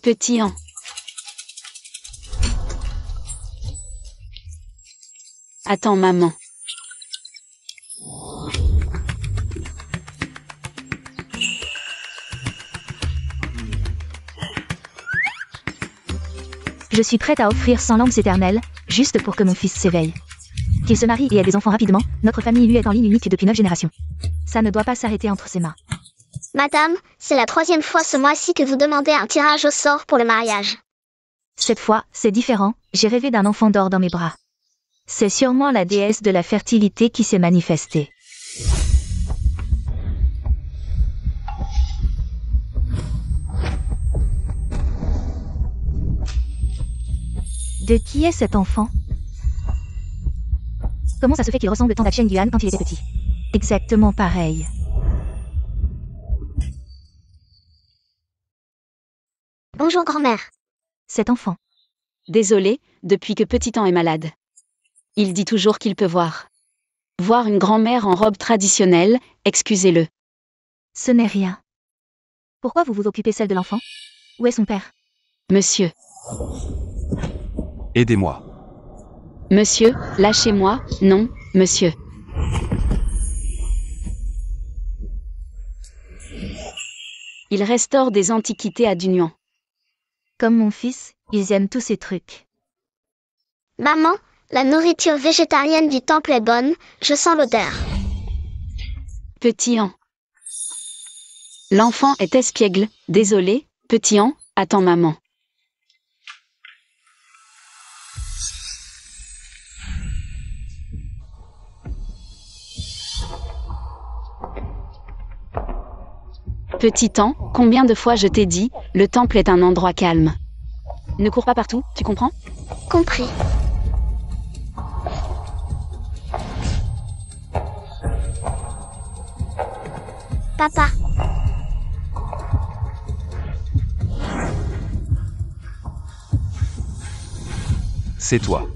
Petit An. Attends, maman. Je suis prête à offrir 100 lampes éternelles, juste pour que mon fils s'éveille. Qu'il se marie et ait des enfants rapidement, notre famille lui est en ligne unique depuis 9 générations. Ça ne doit pas s'arrêter entre ses mains. Madame, c'est la 3e fois ce mois-ci que vous demandez un tirage au sort pour le mariage. Cette fois, c'est différent, j'ai rêvé d'un enfant d'or dans mes bras. C'est sûrement la déesse de la fertilité qui s'est manifestée. De qui est cet enfant? Comment ça se fait qu'il ressemble tant à Cheng Yuan quand il était petit? Exactement pareil. Bonjour grand-mère. Cet enfant. Désolé, depuis que Petit An est malade. Il dit toujours qu'il peut voir. Voir une grand-mère en robe traditionnelle, excusez-le. Ce n'est rien. Pourquoi vous vous occupez seul de l'enfant? Où est son père? Monsieur. Aidez-moi. Monsieur, lâchez-moi, non, monsieur. Il restaure des antiquités à Dunuan. Comme mon fils, ils aiment tous ces trucs. Maman, la nourriture végétarienne du temple est bonne, je sens l'odeur. Petit An. L'enfant est espiègle, désolé, Petit An, attends maman. Petit An, combien de fois je t'ai dit, le temple est un endroit calme. Ne cours pas partout, tu comprends? Compris. Papa. C'est toi.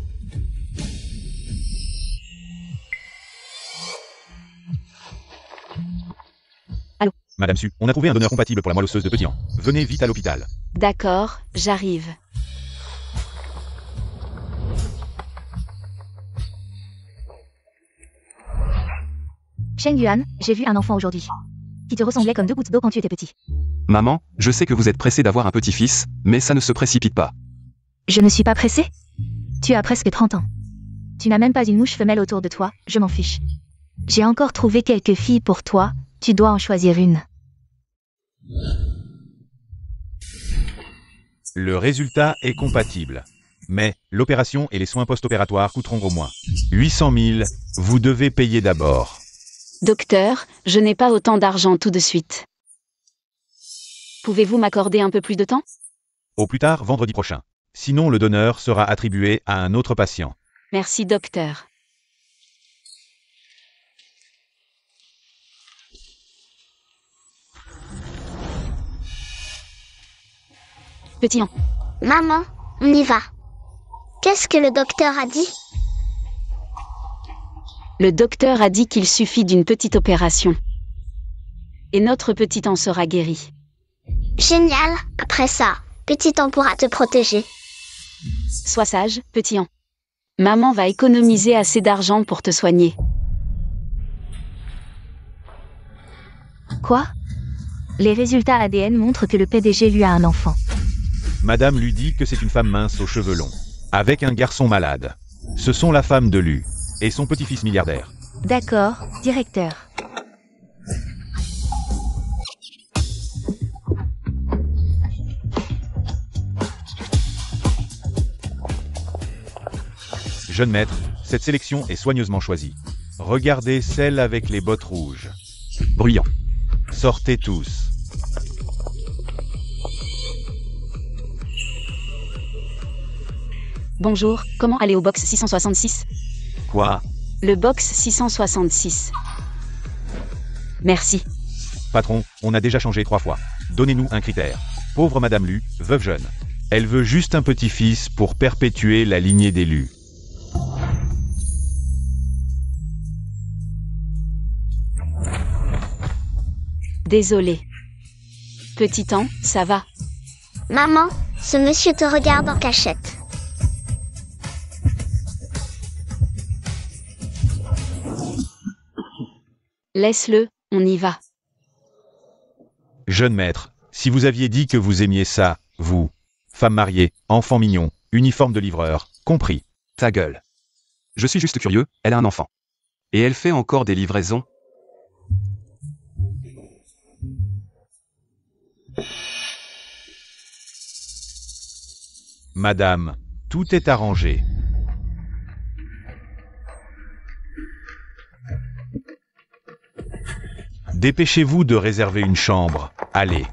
Madame Su, on a trouvé un donneur compatible pour la moelle osseuse de Petit An. Venez vite à l'hôpital. D'accord, j'arrive. Cheng Yuan, j'ai vu un enfant aujourd'hui. Qui te ressemblait comme 2 gouttes d'eau quand tu étais petit. Maman, je sais que vous êtes pressée d'avoir un petit-fils, mais ça ne se précipite pas. Je ne suis pas pressée. Tu as presque 30 ans. Tu n'as même pas une mouche femelle autour de toi, je m'en fiche. J'ai encore trouvé quelques filles pour toi, tu dois en choisir une. Le résultat est compatible. Mais l'opération et les soins post-opératoires coûteront au moins 800 000. Vous devez payer d'abord. Docteur, je n'ai pas autant d'argent tout de suite. Pouvez-vous m'accorder un peu plus de temps? Au plus tard vendredi prochain. Sinon, le donneur sera attribué à un autre patient. Merci docteur. Petit An. Maman, on y va. Qu'est-ce que le docteur a dit? Le docteur a dit qu'il suffit d'une petite opération. Et notre Petit An sera guéri. Génial, après ça, Petit An pourra te protéger. Sois sage, Petit An. Maman va économiser assez d'argent pour te soigner. Quoi? Les résultats ADN montrent que le PDG lui a un enfant. Madame lui dit que c'est une femme mince aux cheveux longs, avec un garçon malade. Ce sont la femme de Lu et son petit-fils milliardaire. D'accord, directeur. Jeune maître, cette sélection est soigneusement choisie. Regardez celle avec les bottes rouges. Bruyant. Sortez tous. Bonjour, comment aller au box 666? Quoi? Le box 666. Merci. Patron, on a déjà changé 3 fois. Donnez-nous un critère. Pauvre Madame Lu, veuve jeune. Elle veut juste un petit-fils pour perpétuer la lignée des Lu. Désolé. Petit An, ça va? Maman, ce monsieur te regarde en cachette. Laisse-le, on y va. Jeune maître, si vous aviez dit que vous aimiez ça, vous, femme mariée, enfant mignon, uniforme de livreur, compris. Ta gueule. Je suis juste curieux, elle a un enfant. Et elle fait encore des livraisons. Madame, tout est arrangé. Dépêchez-vous de réserver une chambre. Allez.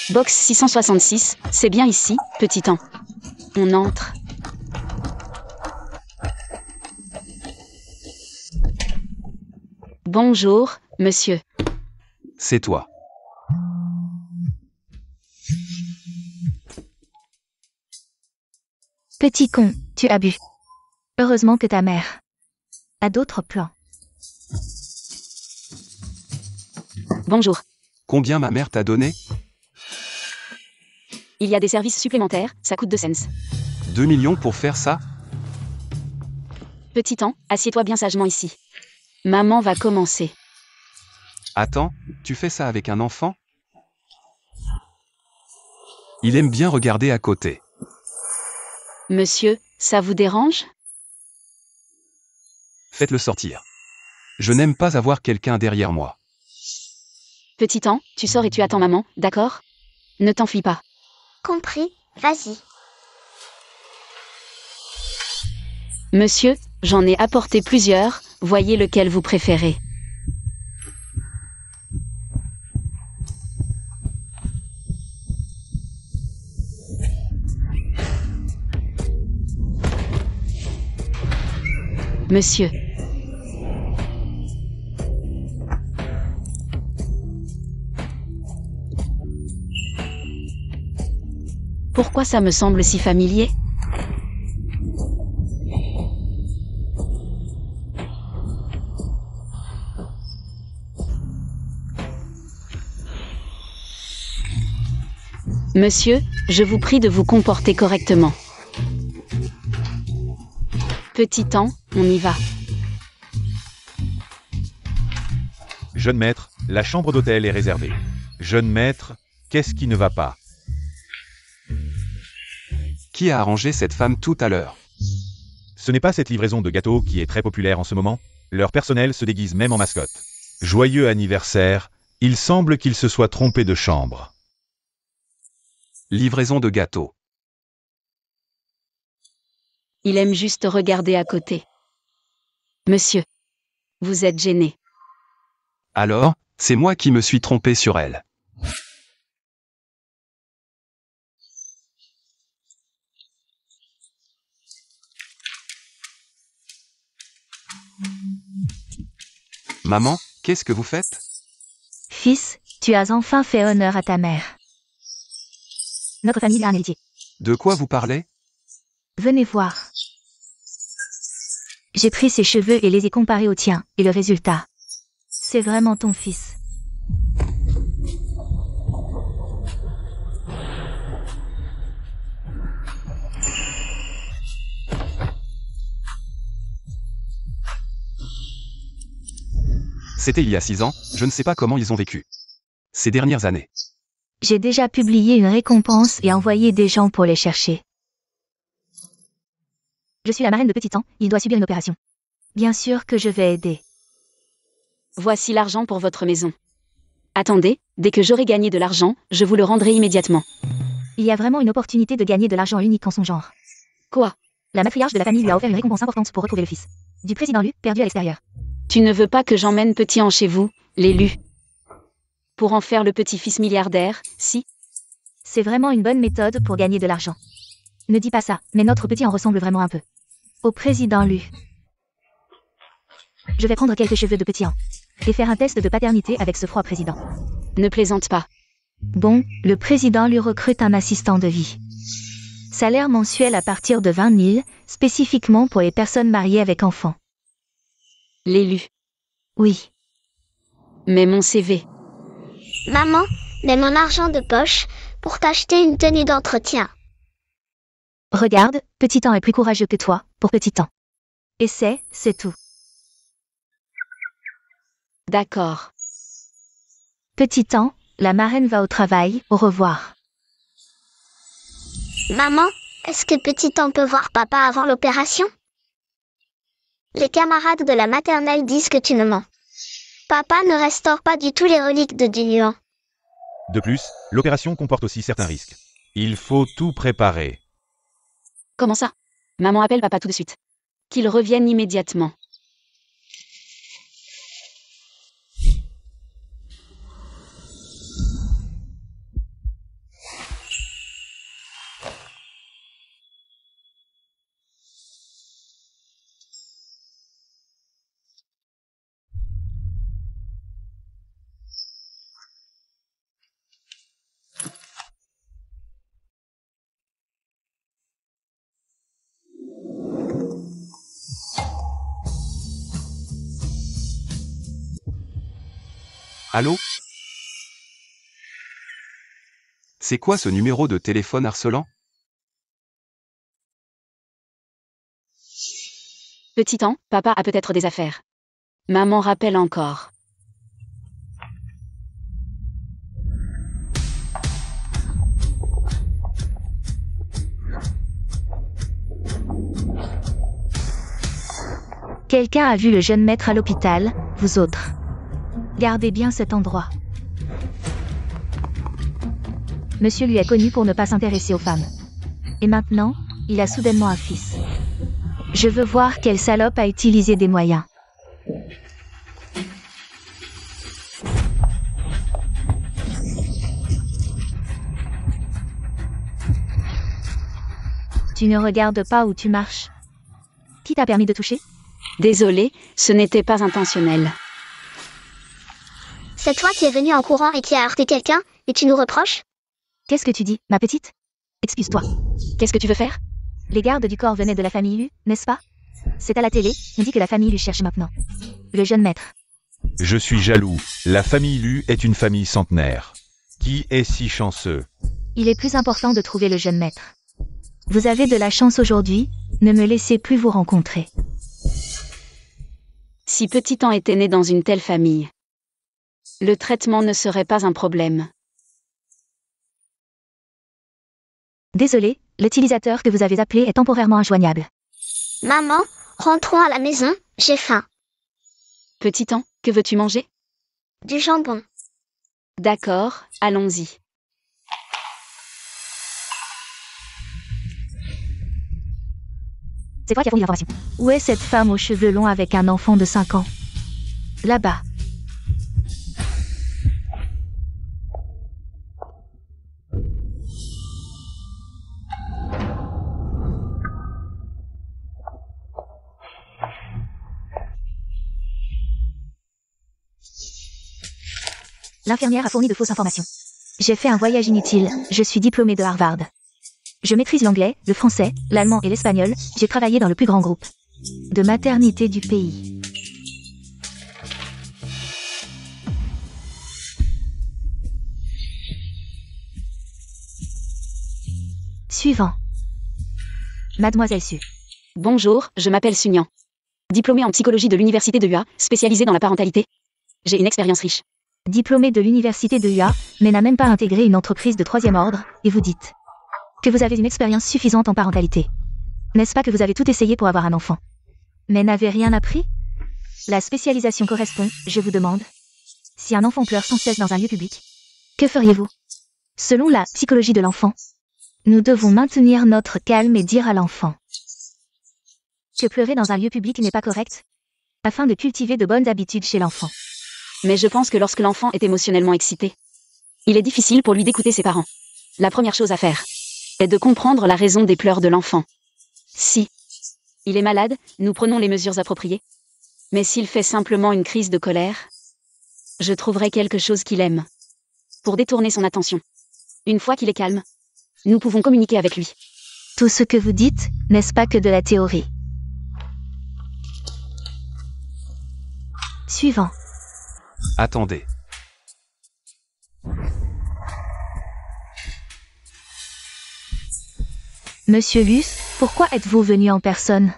Box 666, c'est bien ici, petit temps. On entre. Bonjour, monsieur. C'est toi. Petit con, tu as bu. Heureusement que ta mère a d'autres plans. Bonjour. Combien ma mère t'a donné? Il y a des services supplémentaires, ça coûte 2 cents. 2 millions pour faire ça? Petit temps, assieds-toi bien sagement ici. Maman va commencer. Attends, tu fais ça avec un enfant? Il aime bien regarder à côté. Monsieur, ça vous dérange? Faites-le sortir. Je n'aime pas avoir quelqu'un derrière moi. Petit temps, tu sors et tu attends maman, d'accord? Ne t'enfuis pas. Compris, vas-y. Monsieur, j'en ai apporté plusieurs, voyez lequel vous préférez. Monsieur. Pourquoi ça me semble si familier? Monsieur, je vous prie de vous comporter correctement. Petit temps, on y va. Jeune maître, la chambre d'hôtel est réservée. Jeune maître, qu'est-ce qui ne va pas? Qui a arrangé cette femme tout à l'heure? Ce n'est pas cette livraison de gâteaux qui est très populaire en ce moment. Leur personnel se déguise même en mascotte. Joyeux anniversaire, il semble qu'il se soit trompé de chambre. Livraison de gâteaux. Il aime juste regarder à côté. Monsieur, vous êtes gêné. Alors, c'est moi qui me suis trompé sur elle. Maman, qu'est-ce que vous faites? Fils, tu as enfin fait honneur à ta mère. Notre famille a un héritier. De quoi vous parlez? Venez voir. J'ai pris ses cheveux et les ai comparés aux tiens, et le résultat, c'est vraiment ton fils. C'était il y a 6 ans, je ne sais pas comment ils ont vécu. Ces dernières années. J'ai déjà publié une récompense et envoyé des gens pour les chercher. Je suis la marraine de Petit Temps, il doit subir une opération. Bien sûr que je vais aider. Voici l'argent pour votre maison. Attendez, dès que j'aurai gagné de l'argent, je vous le rendrai immédiatement. Il y a vraiment une opportunité de gagner de l'argent unique en son genre. Quoi? La matriarche de la famille lui a offert une récompense importante pour retrouver le fils du président Lu, perdu à l'extérieur. Tu ne veux pas que j'emmène Petit en chez vous, l'élu? Pour en faire le petit-fils milliardaire, si? C'est vraiment une bonne méthode pour gagner de l'argent. Ne dis pas ça, mais notre petit en ressemble vraiment un peu. Au président Lu. Je vais prendre quelques cheveux de Petit en. Et faire un test de paternité avec ce froid président. Ne plaisante pas. Bon, le président lui recrute un assistant de vie. Salaire mensuel à partir de 20 000, spécifiquement pour les personnes mariées avec enfants. L'élu. Oui. Mais mon CV. Maman, mais mon argent de poche, pour t'acheter une tenue d'entretien. Regarde, Petit-Temps est plus courageux que toi, pour Petit-Temps. Et c'est tout. D'accord. Petit-Temps, la marraine va au travail, au revoir. Maman, est-ce que Petit-Temps peut voir papa avant l'opération? Les camarades de la maternelle disent que tu ne mens. Papa ne restaure pas du tout les reliques de Diluan. De plus, l'opération comporte aussi certains risques. Il faut tout préparer. Comment ça? Maman appelle papa tout de suite. Qu'il revienne immédiatement. Allô? C'est quoi ce numéro de téléphone harcelant? Petit-Temps, papa a peut-être des affaires. Maman rappelle encore. Quelqu'un a vu le jeune maître à l'hôpital, vous autres. Gardez bien cet endroit. Monsieur lui est connu pour ne pas s'intéresser aux femmes. Et maintenant, il a soudainement un fils. Je veux voir quelle salope a utilisé des moyens. Tu ne regardes pas où tu marches. Qui t'a permis de toucher? Désolé, ce n'était pas intentionnel. C'est toi qui es venu en courant et qui a heurté quelqu'un, et tu nous reproches? Qu'est-ce que tu dis, ma petite? Excuse-toi. Qu'est-ce que tu veux faire? Les gardes du corps venaient de la famille Lu, n'est-ce pas? C'est à la télé, on dit que la famille Lu cherche maintenant. Le jeune maître. Je suis jaloux. La famille Lu est une famille centenaire. Qui est si chanceux? Il est plus important de trouver le jeune maître. Vous avez de la chance aujourd'hui, ne me laissez plus vous rencontrer. Si Petit-Temps était né dans une telle famille, le traitement ne serait pas un problème. Désolé, l'utilisateur que vous avez appelé est temporairement injoignable. Maman, rentrons à la maison, j'ai faim. Petit-Temps, que veux-tu manger? Du jambon. D'accord, allons-y. C'est toi qui as fourni l'information. Où est cette femme aux cheveux longs avec un enfant de 5 ans? Là-bas. L'infirmière a fourni de fausses informations. J'ai fait un voyage inutile, je suis diplômée de Harvard. Je maîtrise l'anglais, le français, l'allemand et l'espagnol, j'ai travaillé dans le plus grand groupe de maternité du pays. Suivant. Mademoiselle Su. Bonjour, je m'appelle Sunyan. Diplômée en psychologie de l'université de UA, spécialisée dans la parentalité. J'ai une expérience riche. Diplômée de l'université de UA, mais n'a même pas intégré une entreprise de 3e ordre, et vous dites que vous avez une expérience suffisante en parentalité. N'est-ce pas que vous avez tout essayé pour avoir un enfant, mais n'avez rien appris? La spécialisation correspond, je vous demande. Si un enfant pleure sans cesse dans un lieu public, que feriez-vous? Selon la psychologie de l'enfant, nous devons maintenir notre calme et dire à l'enfant que pleurer dans un lieu public n'est pas correct, afin de cultiver de bonnes habitudes chez l'enfant. Mais je pense que lorsque l'enfant est émotionnellement excité, il est difficile pour lui d'écouter ses parents. La première chose à faire est de comprendre la raison des pleurs de l'enfant. Si il est malade, nous prenons les mesures appropriées. Mais s'il fait simplement une crise de colère, je trouverai quelque chose qu'il aime pour détourner son attention. Une fois qu'il est calme, nous pouvons communiquer avec lui. Tout ce que vous dites, n'est-ce pas que de la théorie? Suivant. Attendez. Monsieur Luce, pourquoi êtes-vous venu en personne?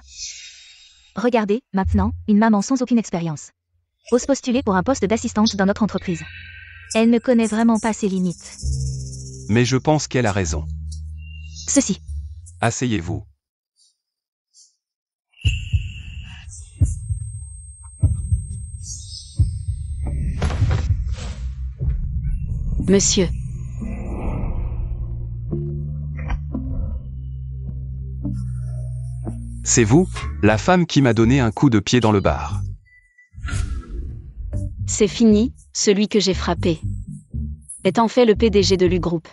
Regardez, maintenant, une maman sans aucune expérience ose postuler pour un poste d'assistante dans notre entreprise. Elle ne connaît vraiment pas ses limites. Mais je pense qu'elle a raison. Ceci. Asseyez-vous. Monsieur. C'est vous, la femme qui m'a donné un coup de pied dans le bar. C'est fini, celui que j'ai frappé est en fait le PDG de Lu Group.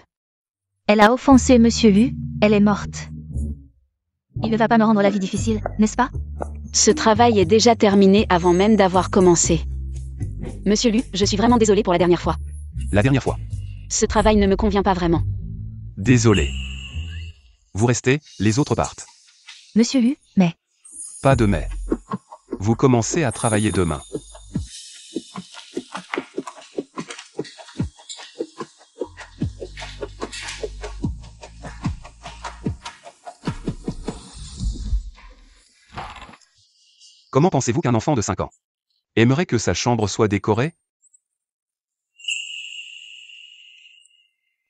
Elle a offensé Monsieur Lu, elle est morte. Il ne va pas me rendre la vie difficile, n'est-ce pas? Ce travail est déjà terminé avant même d'avoir commencé. Monsieur Lu, je suis vraiment désolée pour la dernière fois. La dernière fois. Ce travail ne me convient pas vraiment. Désolé. Vous restez, les autres partent. Monsieur Lu, mais... Pas de mais. Vous commencez à travailler demain. Comment pensez-vous qu'un enfant de 5 ans aimerait que sa chambre soit décorée?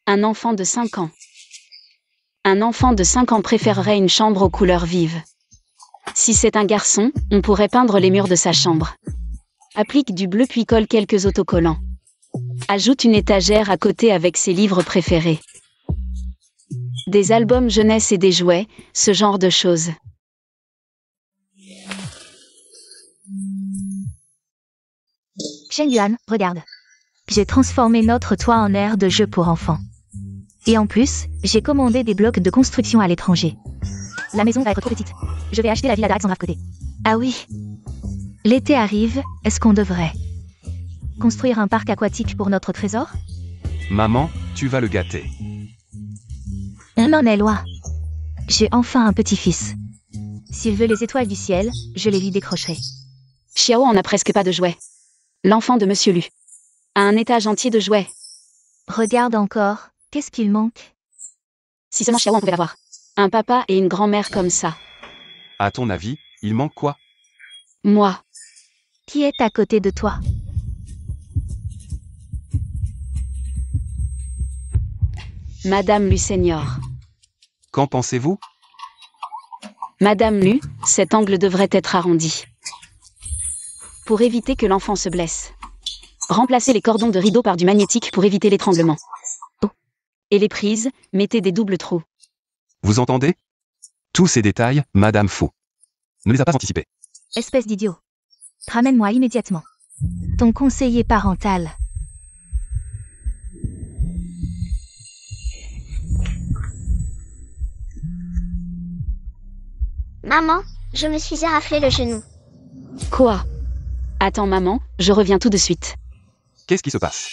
Un enfant de 5 ans. Un enfant de 5 ans préférerait une chambre aux couleurs vives. Si c'est un garçon, on pourrait peindre les murs de sa chambre. Applique du bleu puis colle quelques autocollants. Ajoute une étagère à côté avec ses livres préférés. Des albums jeunesse et des jouets, ce genre de choses. Shen Yuan, regarde. J'ai transformé notre toit en aire de jeu pour enfants. Et en plus, j'ai commandé des blocs de construction à l'étranger. La maison va être trop petite. Je vais acheter la villa d'Arax en côté. Ah oui. L'été arrive, est-ce qu'on devrait construire un parc aquatique pour notre trésor? Maman, tu vas le gâter. M'en est loin. J'ai enfin un petit-fils. S'il veut les étoiles du ciel, je les lui décrocherai. Xiao en a presque pas de jouets. L'enfant de Monsieur Lu a un étage entier de jouets. Regarde encore, qu'est-ce qu'il manque? Si seulement Xiao en pouvait l'avoir. Un papa et une grand-mère comme ça. À ton avis, il manque quoi? Moi. Qui est à côté de toi? Madame Lu Senior. Qu'en pensez-vous? Madame Lu, cet angle devrait être arrondi. Pour éviter que l'enfant se blesse. Remplacez les cordons de rideau par du magnétique pour éviter l'étranglement. Oh. Et les prises, mettez des doubles trous. Vous entendez? Tous ces détails, Madame Fu ne les a pas anticipés. Espèce d'idiot. Ramène-moi immédiatement ton conseiller parental. Maman, je me suis éraflé le genou. Quoi? Attends maman, je reviens tout de suite. Qu'est-ce qui se passe?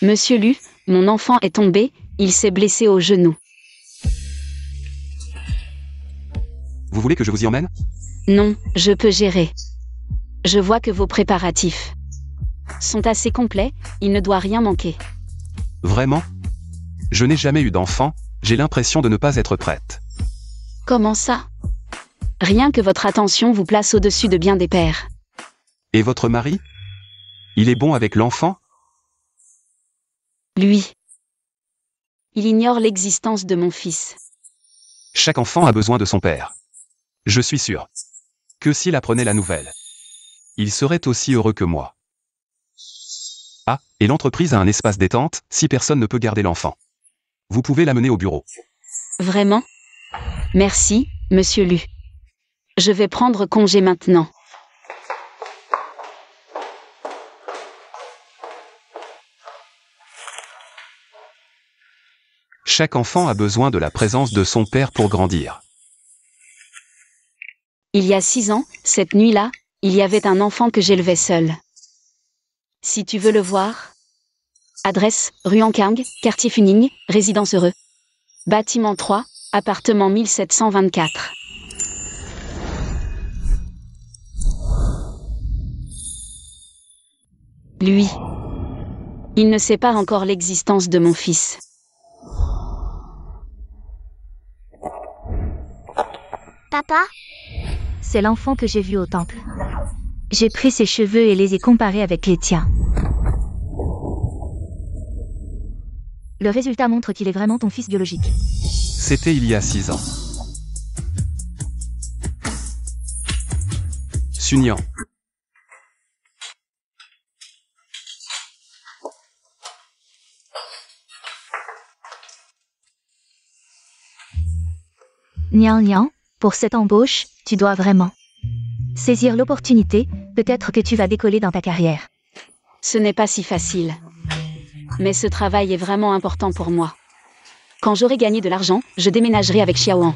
Monsieur Lu, mon enfant est tombé, il s'est blessé au genou. Vous voulez que je vous y emmène? Non, je peux gérer. Je vois que vos préparatifs sont assez complets, il ne doit rien manquer. Vraiment? Je n'ai jamais eu d'enfant, j'ai l'impression de ne pas être prête. Comment ça? Rien que votre attention vous place au-dessus de bien des pères. Et votre mari? Il est bon avec l'enfant? Lui. Il ignore l'existence de mon fils. Chaque enfant a besoin de son père. Je suis sûr que s'il apprenait la nouvelle, il serait aussi heureux que moi. Ah, et l'entreprise a un espace détente, si personne ne peut garder l'enfant. Vous pouvez l'amener au bureau. Vraiment? Merci, Monsieur Lu. Je vais prendre congé maintenant. Chaque enfant a besoin de la présence de son père pour grandir. Il y a 6 ans, cette nuit-là, il y avait un enfant que j'élevais seul. Si tu veux le voir. Adresse, rue Ankang, quartier Funing, résidence Heureux. Bâtiment 3, appartement 1724. Lui. Il ne sait pas encore l'existence de mon fils. Papa? C'est l'enfant que j'ai vu au temple. J'ai pris ses cheveux et les ai comparés avec les tiens. Le résultat montre qu'il est vraiment ton fils biologique. C'était il y a 6 ans. Sunyan. Nian Nian, pour cette embauche, tu dois vraiment saisir l'opportunité, peut-être que tu vas décoller dans ta carrière. Ce n'est pas si facile. Mais ce travail est vraiment important pour moi. Quand j'aurai gagné de l'argent, je déménagerai avec Xiaoan.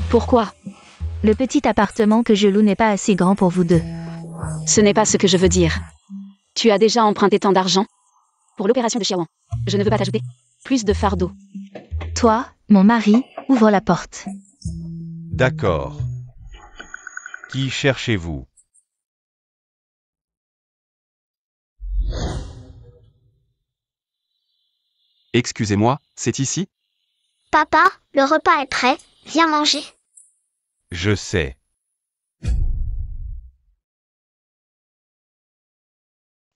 Pourquoi? Le petit appartement que je loue n'est pas assez grand pour vous deux. Ce n'est pas ce que je veux dire. Tu as déjà emprunté tant d'argent? Pour l'opération de Xiaoan. Je ne veux pas t'ajouter plus de fardeau. Toi, mon mari, ouvre la porte. D'accord. Qui cherchez-vous? Excusez-moi, c'est ici? Papa, le repas est prêt. Viens manger. Je sais.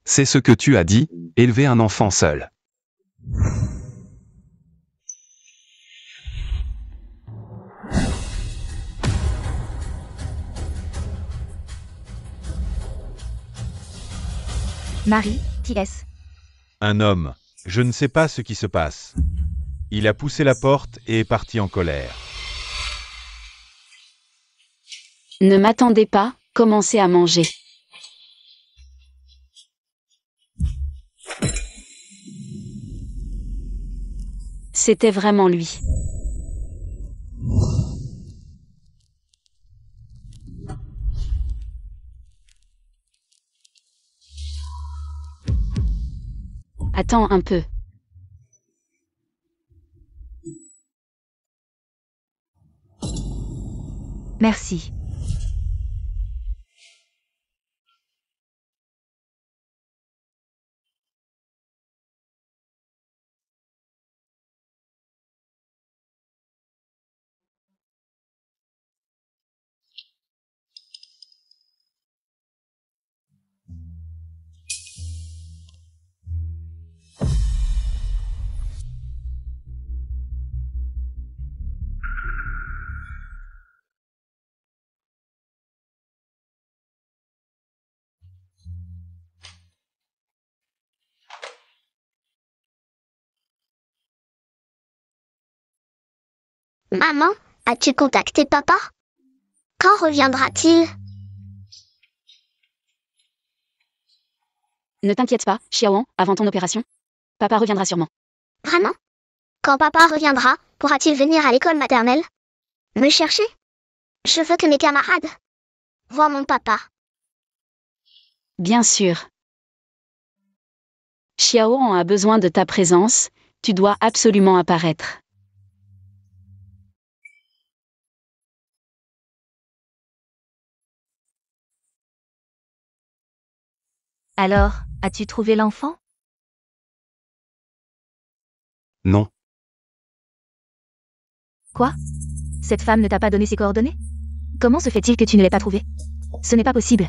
C'est ce que tu as dit, élever un enfant seul. Marie, qui est-ce? Un homme. Je ne sais pas ce qui se passe. Il a poussé la porte et est parti en colère. Ne m'attendez pas, commencez à manger. C'était vraiment lui. Attends un peu. Merci. Maman, as-tu contacté papa? Quand reviendra-t-il? Ne t'inquiète pas, Xiaoan, avant ton opération. Papa reviendra sûrement. Vraiment? Quand papa reviendra, pourra-t-il venir à l'école maternelle? Me chercher? Je veux que mes camarades voient mon papa. Bien sûr. Xiaoan a besoin de ta présence, tu dois absolument apparaître. Alors, as-tu trouvé l'enfant? Non. Quoi? Cette femme ne t'a pas donné ses coordonnées? Comment se fait-il que tu ne l'aies pas trouvé? Ce n'est pas possible.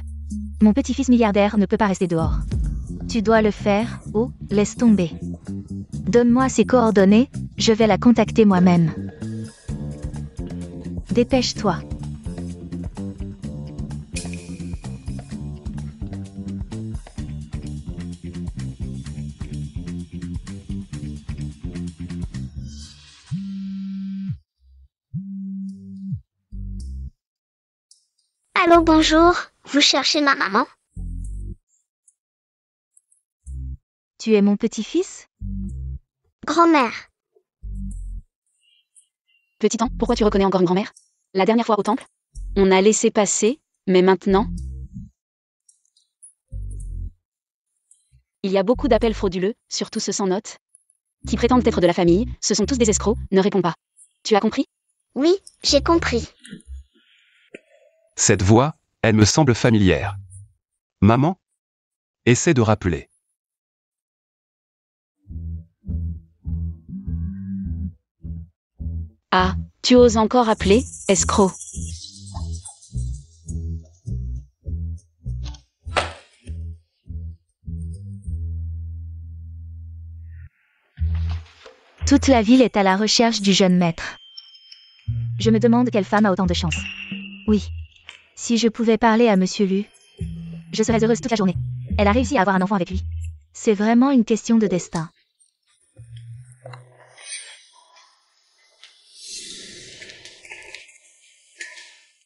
Mon petit-fils milliardaire ne peut pas rester dehors. Tu dois le faire, ou laisse tomber. Donne-moi ses coordonnées, je vais la contacter moi-même. Dépêche-toi. Allô, bonjour. Vous cherchez ma maman? Tu es mon petit-fils? Grand-mère. Petit temps, pourquoi tu reconnais encore une grand-mère? La dernière fois au temple? On a laissé passer, mais maintenant? Il y a beaucoup d'appels frauduleux, surtout ceux sans notes, qui prétendent être de la famille, ce sont tous des escrocs, ne réponds pas. Tu as compris? Oui, j'ai compris. Cette voix, elle me semble familière. Maman? Essaie de rappeler. Ah, tu oses encore appeler, escroc. Toute la ville est à la recherche du jeune maître. Je me demande quelle femme a autant de chance. Oui. Si je pouvais parler à Monsieur Lu, je serais heureuse toute la journée. Elle a réussi à avoir un enfant avec lui. C'est vraiment une question de destin.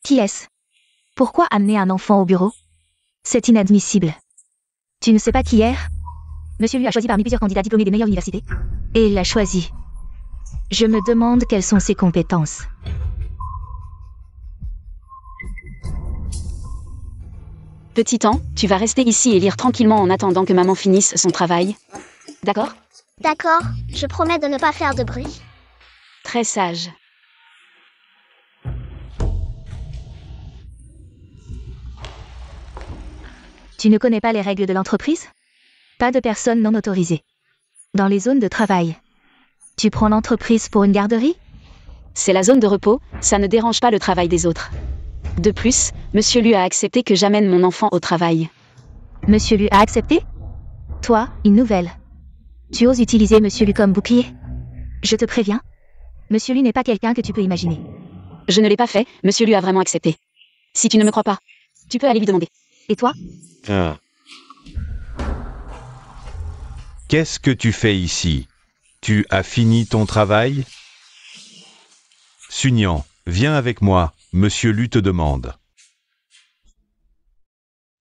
Qui est-ce? Pourquoi amener un enfant au bureau? C'est inadmissible. Tu ne sais pas qui hier? Monsieur Lu a choisi parmi plusieurs candidats diplômés des meilleures universités. Et il l'a choisi. Je me demande quelles sont ses compétences. Petit An, tu vas rester ici et lire tranquillement en attendant que maman finisse son travail. D'accord? D'accord, je promets de ne pas faire de bruit. Très sage. Tu ne connais pas les règles de l'entreprise? Pas de personnes non autorisées. Dans les zones de travail. Tu prends l'entreprise pour une garderie? C'est la zone de repos, ça ne dérange pas le travail des autres. De plus, Monsieur Lu a accepté que j'amène mon enfant au travail. Monsieur Lu a accepté? Toi, une nouvelle. Tu oses utiliser Monsieur Lu comme bouclier? Je te préviens. Monsieur Lu n'est pas quelqu'un que tu peux imaginer. Je ne l'ai pas fait, Monsieur Lu a vraiment accepté. Si tu ne me crois pas, tu peux aller lui demander. Et toi? Qu'est-ce que tu fais ici? Tu as fini ton travail? Sunyan, viens avec moi, Monsieur Lu te demande.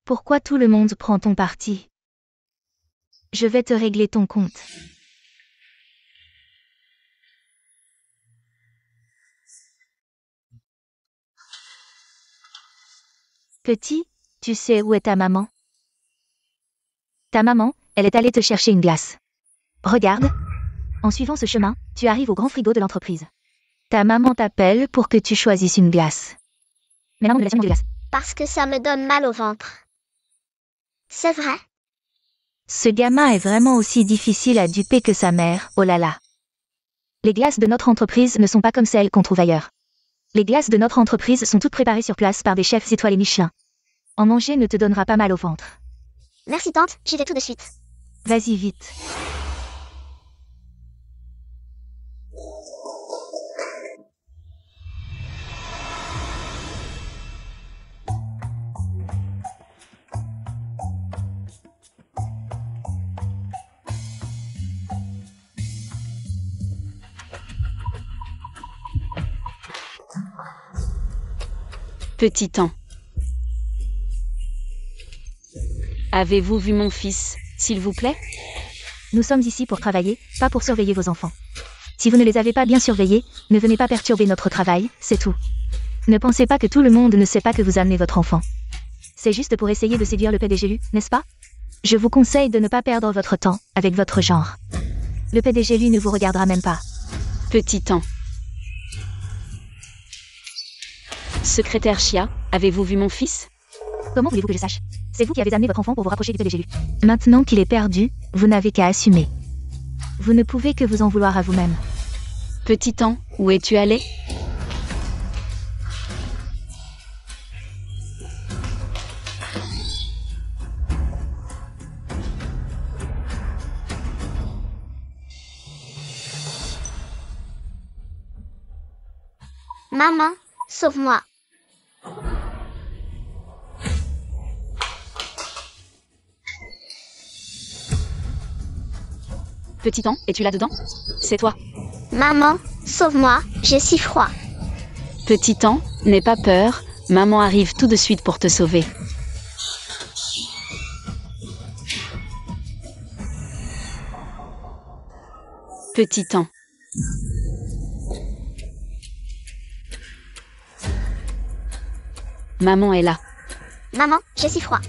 Pourquoi tout le monde prend ton parti? Je vais te régler ton compte. Petit, tu sais où est ta maman? Ta maman, elle est allée te chercher une glace. Regarde. En suivant ce chemin, tu arrives au grand frigo de l'entreprise. Ta maman t'appelle pour que tu choisisses une glace. Mais maman ne laisse jamais de glace. Parce que ça me donne mal au ventre. C'est vrai? Ce gamin est vraiment aussi difficile à duper que sa mère, oh là là. Les glaces de notre entreprise ne sont pas comme celles qu'on trouve ailleurs. Les glaces de notre entreprise sont toutes préparées sur place par des chefs étoilés Michelin. En manger ne te donnera pas mal au ventre. Merci tante, j'y vais tout de suite. Vas-y vite. Petit An. Avez-vous vu mon fils, s'il vous plaît? Nous sommes ici pour travailler, pas pour surveiller vos enfants. Si vous ne les avez pas bien surveillés, ne venez pas perturber notre travail, c'est tout. Ne pensez pas que tout le monde ne sait pas que vous amenez votre enfant. C'est juste pour essayer de séduire le PDG Lu, n'est-ce pas? Je vous conseille de ne pas perdre votre temps avec votre genre. Le PDG Lu ne vous regardera même pas. Petit An. Secrétaire Chia, avez-vous vu mon fils? Comment voulez-vous que je sache? C'est vous qui avez amené votre enfant pour vous rapprocher du PDG Lu. Maintenant qu'il est perdu, vous n'avez qu'à assumer. Vous ne pouvez que vous en vouloir à vous-même. Petit An, où es-tu allé? Maman, sauve-moi. Petit An, es-tu là-dedans? C'est toi. Maman, sauve-moi, j'ai si froid. Petit An, n'aie pas peur, maman arrive tout de suite pour te sauver. Petit An. Maman est là. Maman, j'ai si froid.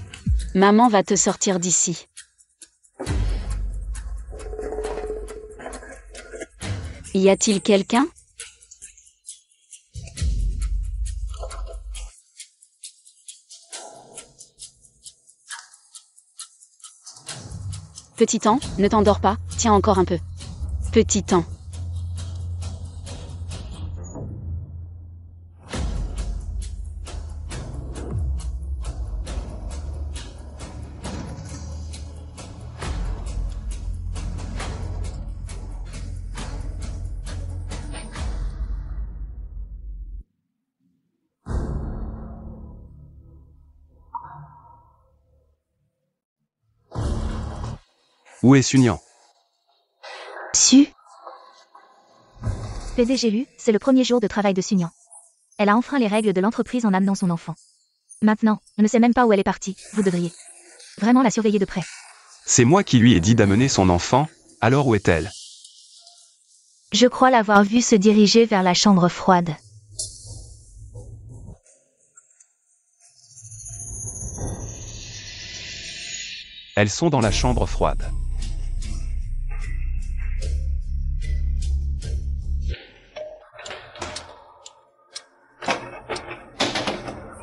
Maman va te sortir d'ici. Y a-t-il quelqu'un? Petit An, ne t'endors pas, tiens encore un peu. Petit An. Où est Sunyan? PDG Lu, c'est le premier jour de travail de Sunyan. Elle a enfreint les règles de l'entreprise en amenant son enfant. Maintenant, on ne sait même pas où elle est partie, vous devriez vraiment la surveiller de près. C'est moi qui lui ai dit d'amener son enfant, alors où est-elle? Je crois l'avoir vue se diriger vers la chambre froide. Elles sont dans la chambre froide.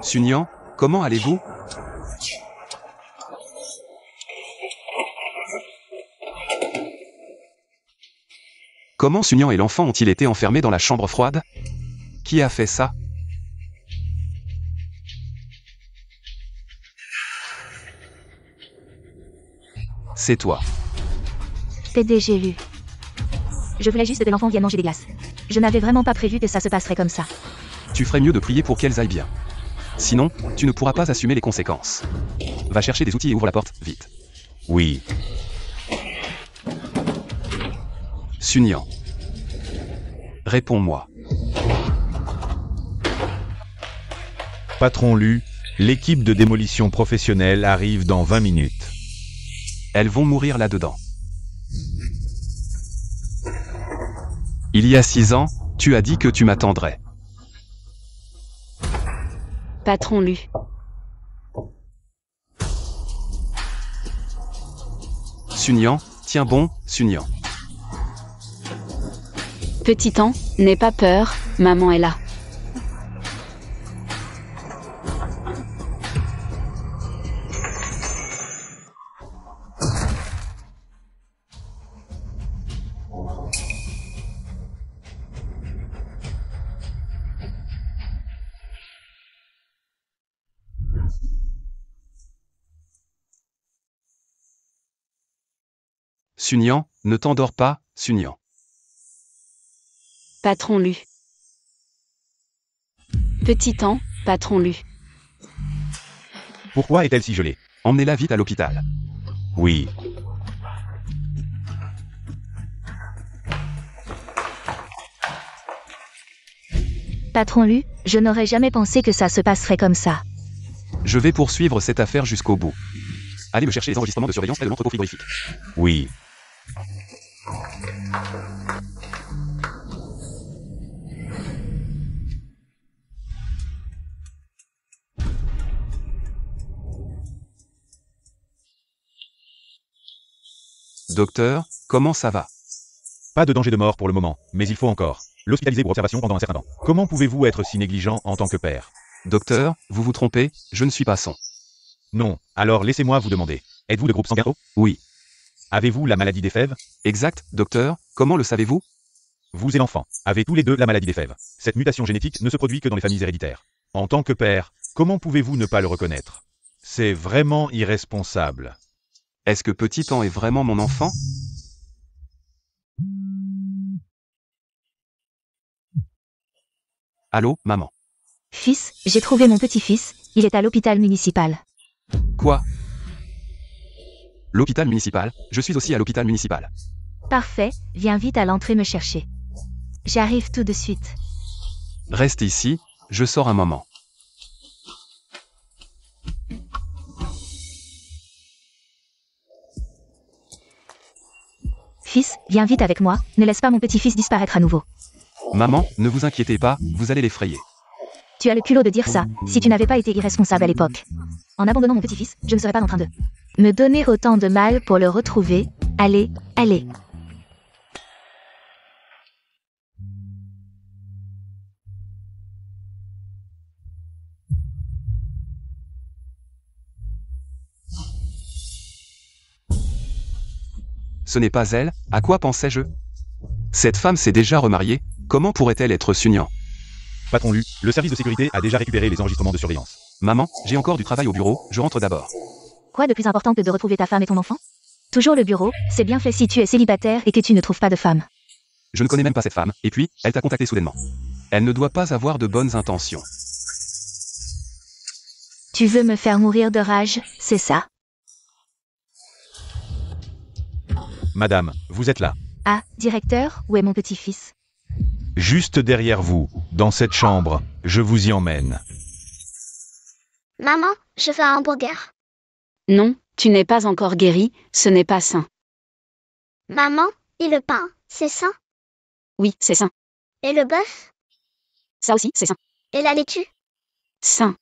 Sunyan, comment allez-vous? Comment Sunyan et l'enfant ont-ils été enfermés dans la chambre froide? Qui a fait ça? C'est toi. PDG Lu. Je voulais juste que l'enfant vienne manger des glaces. Je n'avais vraiment pas prévu que ça se passerait comme ça. Tu ferais mieux de prier pour qu'elles aillent bien. Sinon, tu ne pourras pas assumer les conséquences. Va chercher des outils et ouvre la porte, vite. Oui. Sunyan. Réponds-moi. Patron Lu, l'équipe de démolition professionnelle arrive dans 20 minutes. Elles vont mourir là-dedans. Il y a 6 ans, tu as dit que tu m'attendrais. Patron Lu. Sunyan, tiens bon, Sunyan. Petit An, n'aie pas peur, maman est là. Sunyan, ne t'endors pas, Sunyan. Patron Lu. Petit An, patron Lu. Pourquoi est-elle si gelée? Emmenez-la vite à l'hôpital. Oui. Patron Lu, je n'aurais jamais pensé que ça se passerait comme ça. Je vais poursuivre cette affaire jusqu'au bout. Allez me chercher les enregistrements de surveillance près de l'entrepôt frigorifique. Oui. Docteur, comment ça va? Pas de danger de mort pour le moment, mais il faut encore l'hospitaliser pour observation pendant un certain temps. Comment pouvez-vous être si négligent en tant que père? Docteur, vous vous trompez, je ne suis pas son. Non, alors laissez-moi vous demander. Êtes-vous de groupe sanguin O? Oui. Avez-vous la maladie des fèves? Exact, docteur, comment le savez-vous? Vous et l'enfant avez tous les deux la maladie des fèves. Cette mutation génétique ne se produit que dans les familles héréditaires. En tant que père, comment pouvez-vous ne pas le reconnaître? C'est vraiment irresponsable. Est-ce que Petit An est vraiment mon enfant? Allô, maman? Fils, j'ai trouvé mon petit-fils, il est à l'hôpital municipal. Quoi? L'hôpital municipal? Je suis aussi à l'hôpital municipal. Parfait, viens vite à l'entrée me chercher. J'arrive tout de suite. Reste ici, je sors un moment. Fils, viens vite avec moi, ne laisse pas mon petit-fils disparaître à nouveau. Maman, ne vous inquiétez pas, vous allez l'effrayer. Tu as le culot de dire ça, si tu n'avais pas été irresponsable à l'époque. En abandonnant mon petit-fils, je ne serais pas en train de me donner autant de mal pour le retrouver. Allez, allez. Ce n'est pas elle, à quoi pensais-je? Cette femme s'est déjà remariée, comment pourrait-elle être Sunyan? Patron Lu, le service de sécurité a déjà récupéré les enregistrements de surveillance. Maman, j'ai encore du travail au bureau, je rentre d'abord. Quoi de plus important que de retrouver ta femme et ton enfant? Toujours le bureau, c'est bien fait si tu es célibataire et que tu ne trouves pas de femme. Je ne connais même pas cette femme, et puis, elle t'a contacté soudainement. Elle ne doit pas avoir de bonnes intentions. Tu veux me faire mourir de rage, c'est ça? Madame, vous êtes là. Ah, directeur, où est mon petit-fils? Juste derrière vous, dans cette chambre, je vous y emmène. Maman, je veux un hamburger. Non, tu n'es pas encore guéri, ce n'est pas sain. Maman, et le pain, c'est sain? Oui, c'est sain. Et le bœuf? Ça aussi, c'est sain. Et la laitue? Sain.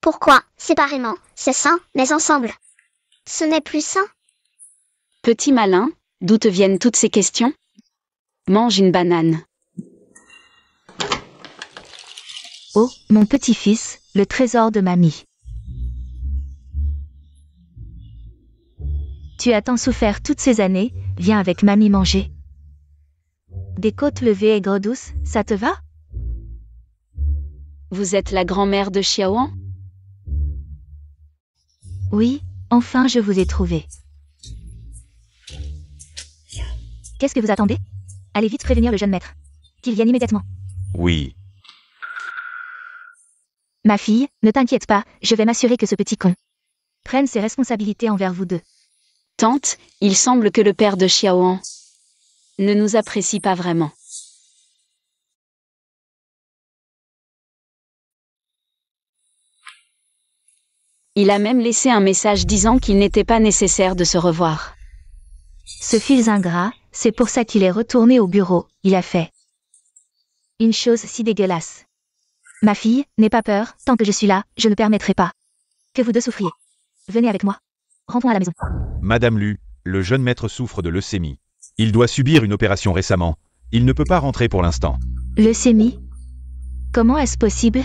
Pourquoi, séparément, c'est sain, mais ensemble? Ce n'est plus sain? Petit malin, d'où te viennent toutes ces questions? Mange une banane. Oh, mon petit-fils, le trésor de mamie. Tu as tant souffert toutes ces années, viens avec mamie manger. Des côtes levées aigres douces, ça te va? Vous êtes la grand-mère de Xiaoan? Oui, enfin je vous ai trouvé. Qu'est-ce que vous attendez? Allez vite prévenir le jeune maître. Qu'il vienne immédiatement. Oui. Ma fille, ne t'inquiète pas, je vais m'assurer que ce petit con prenne ses responsabilités envers vous deux. Tante, il semble que le père de Xiaoan ne nous apprécie pas vraiment. Il a même laissé un message disant qu'il n'était pas nécessaire de se revoir. Ce fils ingrat, c'est pour ça qu'il est retourné au bureau, il a fait une chose si dégueulasse. Ma fille, n'aie pas peur, tant que je suis là, je ne permettrai pas que vous deux souffriez. Venez avec moi. Rentrons à la maison. Madame Lu, le jeune maître souffre de leucémie. Il doit subir une opération récemment. Il ne peut pas rentrer pour l'instant. Leucémie? Comment est-ce possible?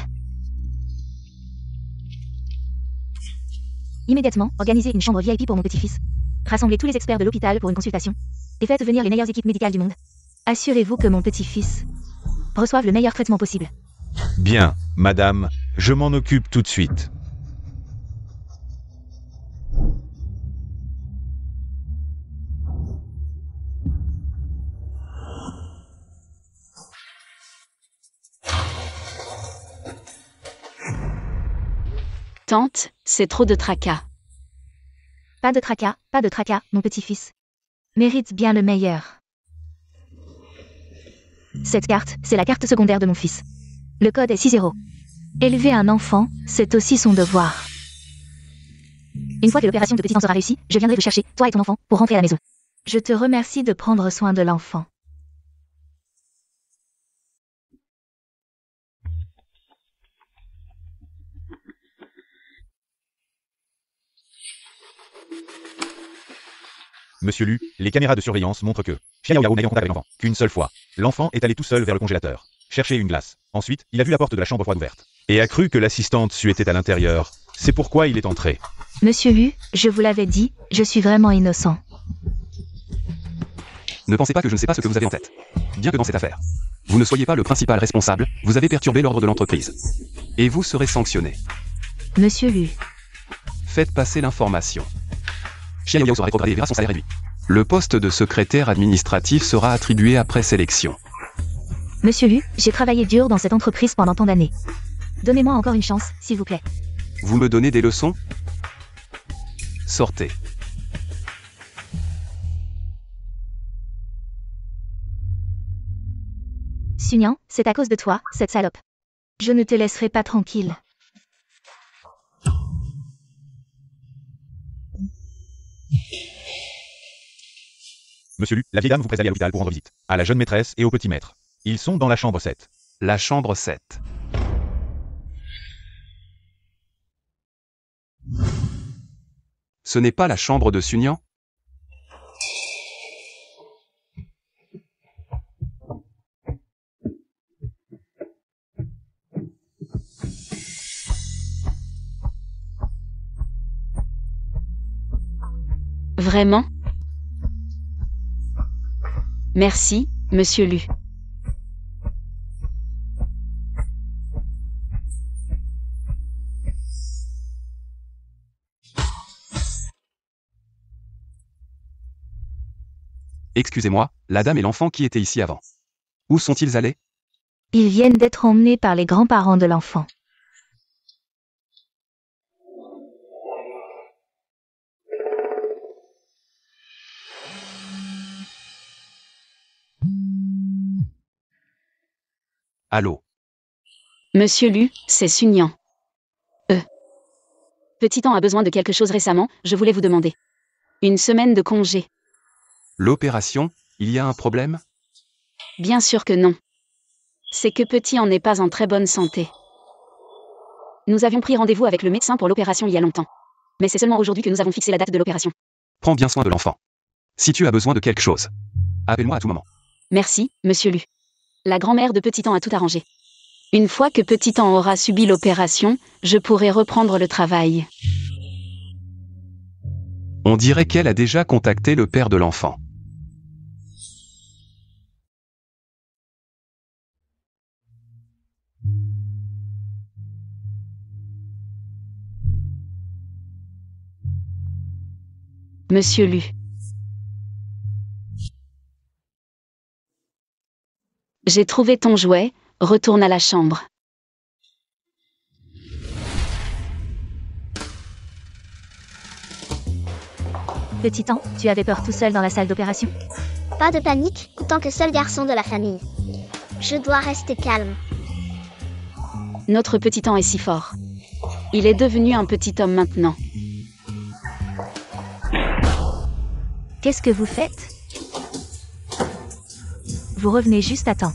Immédiatement, organisez une chambre VIP pour mon petit-fils. Rassemblez tous les experts de l'hôpital pour une consultation. Et faites venir les meilleures équipes médicales du monde. Assurez-vous que mon petit-fils reçoive le meilleur traitement possible. Bien, madame, je m'en occupe tout de suite. Tante, c'est trop de tracas. Pas de tracas, mon petit-fils mérite bien le meilleur. Cette carte, c'est la carte secondaire de mon fils. Le code est 6-0. Élever un enfant, c'est aussi son devoir. Une fois que l'opération de petit temps sera réussie, je viendrai vous chercher, toi et ton enfant, pour rentrer à la maison. Je te remercie de prendre soin de l'enfant. Monsieur Lu, les caméras de surveillance montrent que Xiao Yao n'a eu contact avec l'enfant qu'une seule fois. L'enfant est allé tout seul vers le congélateur, chercher une glace. Ensuite, il a vu la porte de la chambre froide ouverte et a cru que l'assistante Su était à l'intérieur. C'est pourquoi il est entré. Monsieur Lu, je vous l'avais dit, je suis vraiment innocent. Ne pensez pas que je ne sais pas ce que vous avez en tête. Bien que dans cette affaire, vous ne soyez pas le principal responsable, vous avez perturbé l'ordre de l'entreprise. Et vous serez sanctionné. Monsieur Lu. Faites passer l'information. Xiao Yao sera rétrogradé et verra son salaire réduit. Le poste de secrétaire administratif sera attribué après sélection. Monsieur Lu, j'ai travaillé dur dans cette entreprise pendant tant d'années. Donnez-moi encore une chance, s'il vous plaît. Vous me donnez des leçons? Sortez. Sunyan, c'est à cause de toi, cette salope. Je ne te laisserai pas tranquille. Monsieur Lu, la vieille dame vous presse d'aller à l'hôpital pour rendre visite à la jeune maîtresse et au petit maître. Ils sont dans la chambre 7. La chambre 7. Ce n'est pas la chambre de Sunyan? Vraiment? Merci, monsieur Lu. Excusez-moi, la dame et l'enfant qui étaient ici avant. Où sont-ils allés? Ils viennent d'être emmenés par les grands-parents de l'enfant. Allô? Monsieur Lu, c'est Sunyan. Petit An a besoin de quelque chose récemment, je voulais vous demander. Une semaine de congé. L'opération, il y a un problème? Bien sûr que non. C'est que Petit An n'est pas en très bonne santé. Nous avions pris rendez-vous avec le médecin pour l'opération il y a longtemps. Mais c'est seulement aujourd'hui que nous avons fixé la date de l'opération. Prends bien soin de l'enfant. Si tu as besoin de quelque chose, appelle-moi à tout moment. Merci, monsieur Lu. La grand-mère de Petit An a tout arrangé. Une fois que Petit An aura subi l'opération, je pourrai reprendre le travail. On dirait qu'elle a déjà contacté le père de l'enfant. Monsieur Lu. J'ai trouvé ton jouet, retourne à la chambre. Petit An, tu avais peur tout seul dans la salle d'opération? Pas de panique, en tant que seul garçon de la famille. Je dois rester calme. Notre Petit An est si fort. Il est devenu un petit homme maintenant. Qu'est-ce que vous faites? Vous revenez juste à temps.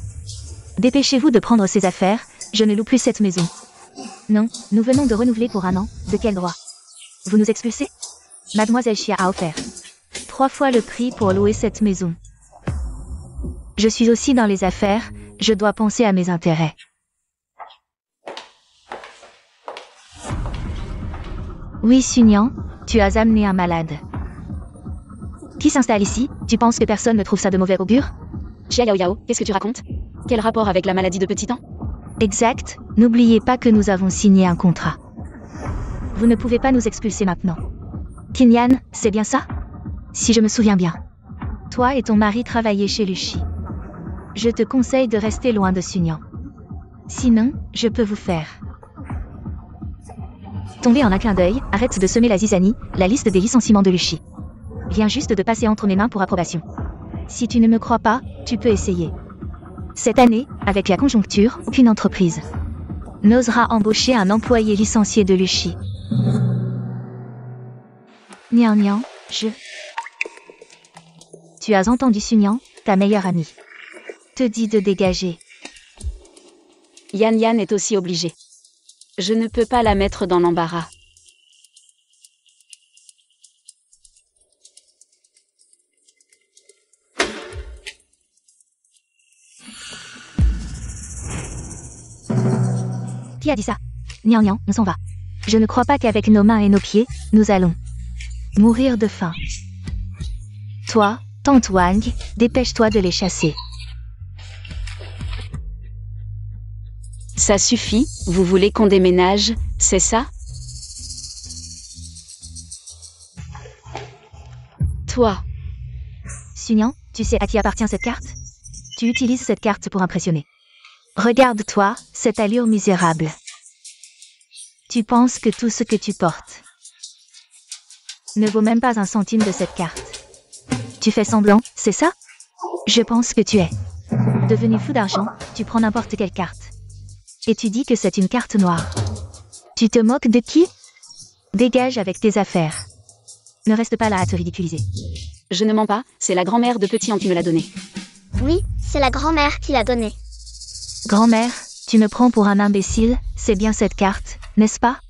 Dépêchez-vous de prendre ces affaires, je ne loue plus cette maison. Non, nous venons de renouveler pour 1 an, de quel droit? Vous nous expulsez? Mademoiselle Chia a offert 3 fois le prix pour louer cette maison. Je suis aussi dans les affaires, je dois penser à mes intérêts. Oui, Sunyan, tu as amené un malade. Qui s'installe ici? Tu penses que personne ne trouve ça de mauvais augure? Chia Yao Yao, qu'est-ce que tu racontes? Quel rapport avec la maladie de Petit An? Exact, n'oubliez pas que nous avons signé un contrat. Vous ne pouvez pas nous expulser maintenant. Kinyan, c'est bien ça? Si je me souviens bien. Toi et ton mari travaillaient chez Luchi. Je te conseille de rester loin de Sunyan. Sinon, je peux vous faire tomber en un clin d'œil, arrête de semer la zizanie, la liste des licenciements de Luchi vient juste de passer entre mes mains pour approbation. Si tu ne me crois pas, tu peux essayer. Cette année, avec la conjoncture, aucune entreprise n'osera embaucher un employé licencié de Luchi. Nian Nian, Tu as entendu Sunyan, ta meilleure amie te dit de dégager. Yan Yan est aussi obligée. Je ne peux pas la mettre dans l'embarras. Qui a dit ça? Nian Nian, on s'en va. Je ne crois pas qu'avec nos mains et nos pieds, nous allons mourir de faim. Toi, Tante Wang, dépêche-toi de les chasser. Ça suffit, vous voulez qu'on déménage, c'est ça? Toi. Sunyan, tu sais à qui appartient cette carte? Tu utilises cette carte pour impressionner. Regarde-toi, cette allure misérable. Tu penses que tout ce que tu portes ne vaut même pas 1 centime de cette carte. Tu fais semblant, c'est ça? Je pense que tu es devenu fou d'argent, tu prends n'importe quelle carte. Et tu dis que c'est une carte noire. Tu te moques de qui? Dégage avec tes affaires. Ne reste pas là à te ridiculiser. Je ne mens pas, c'est la grand-mère de Petit An qui me l'a donnée. Oui, c'est la grand-mère qui l'a donné. Grand-mère, tu me prends pour un imbécile, c'est bien cette carte, n'est-ce pas?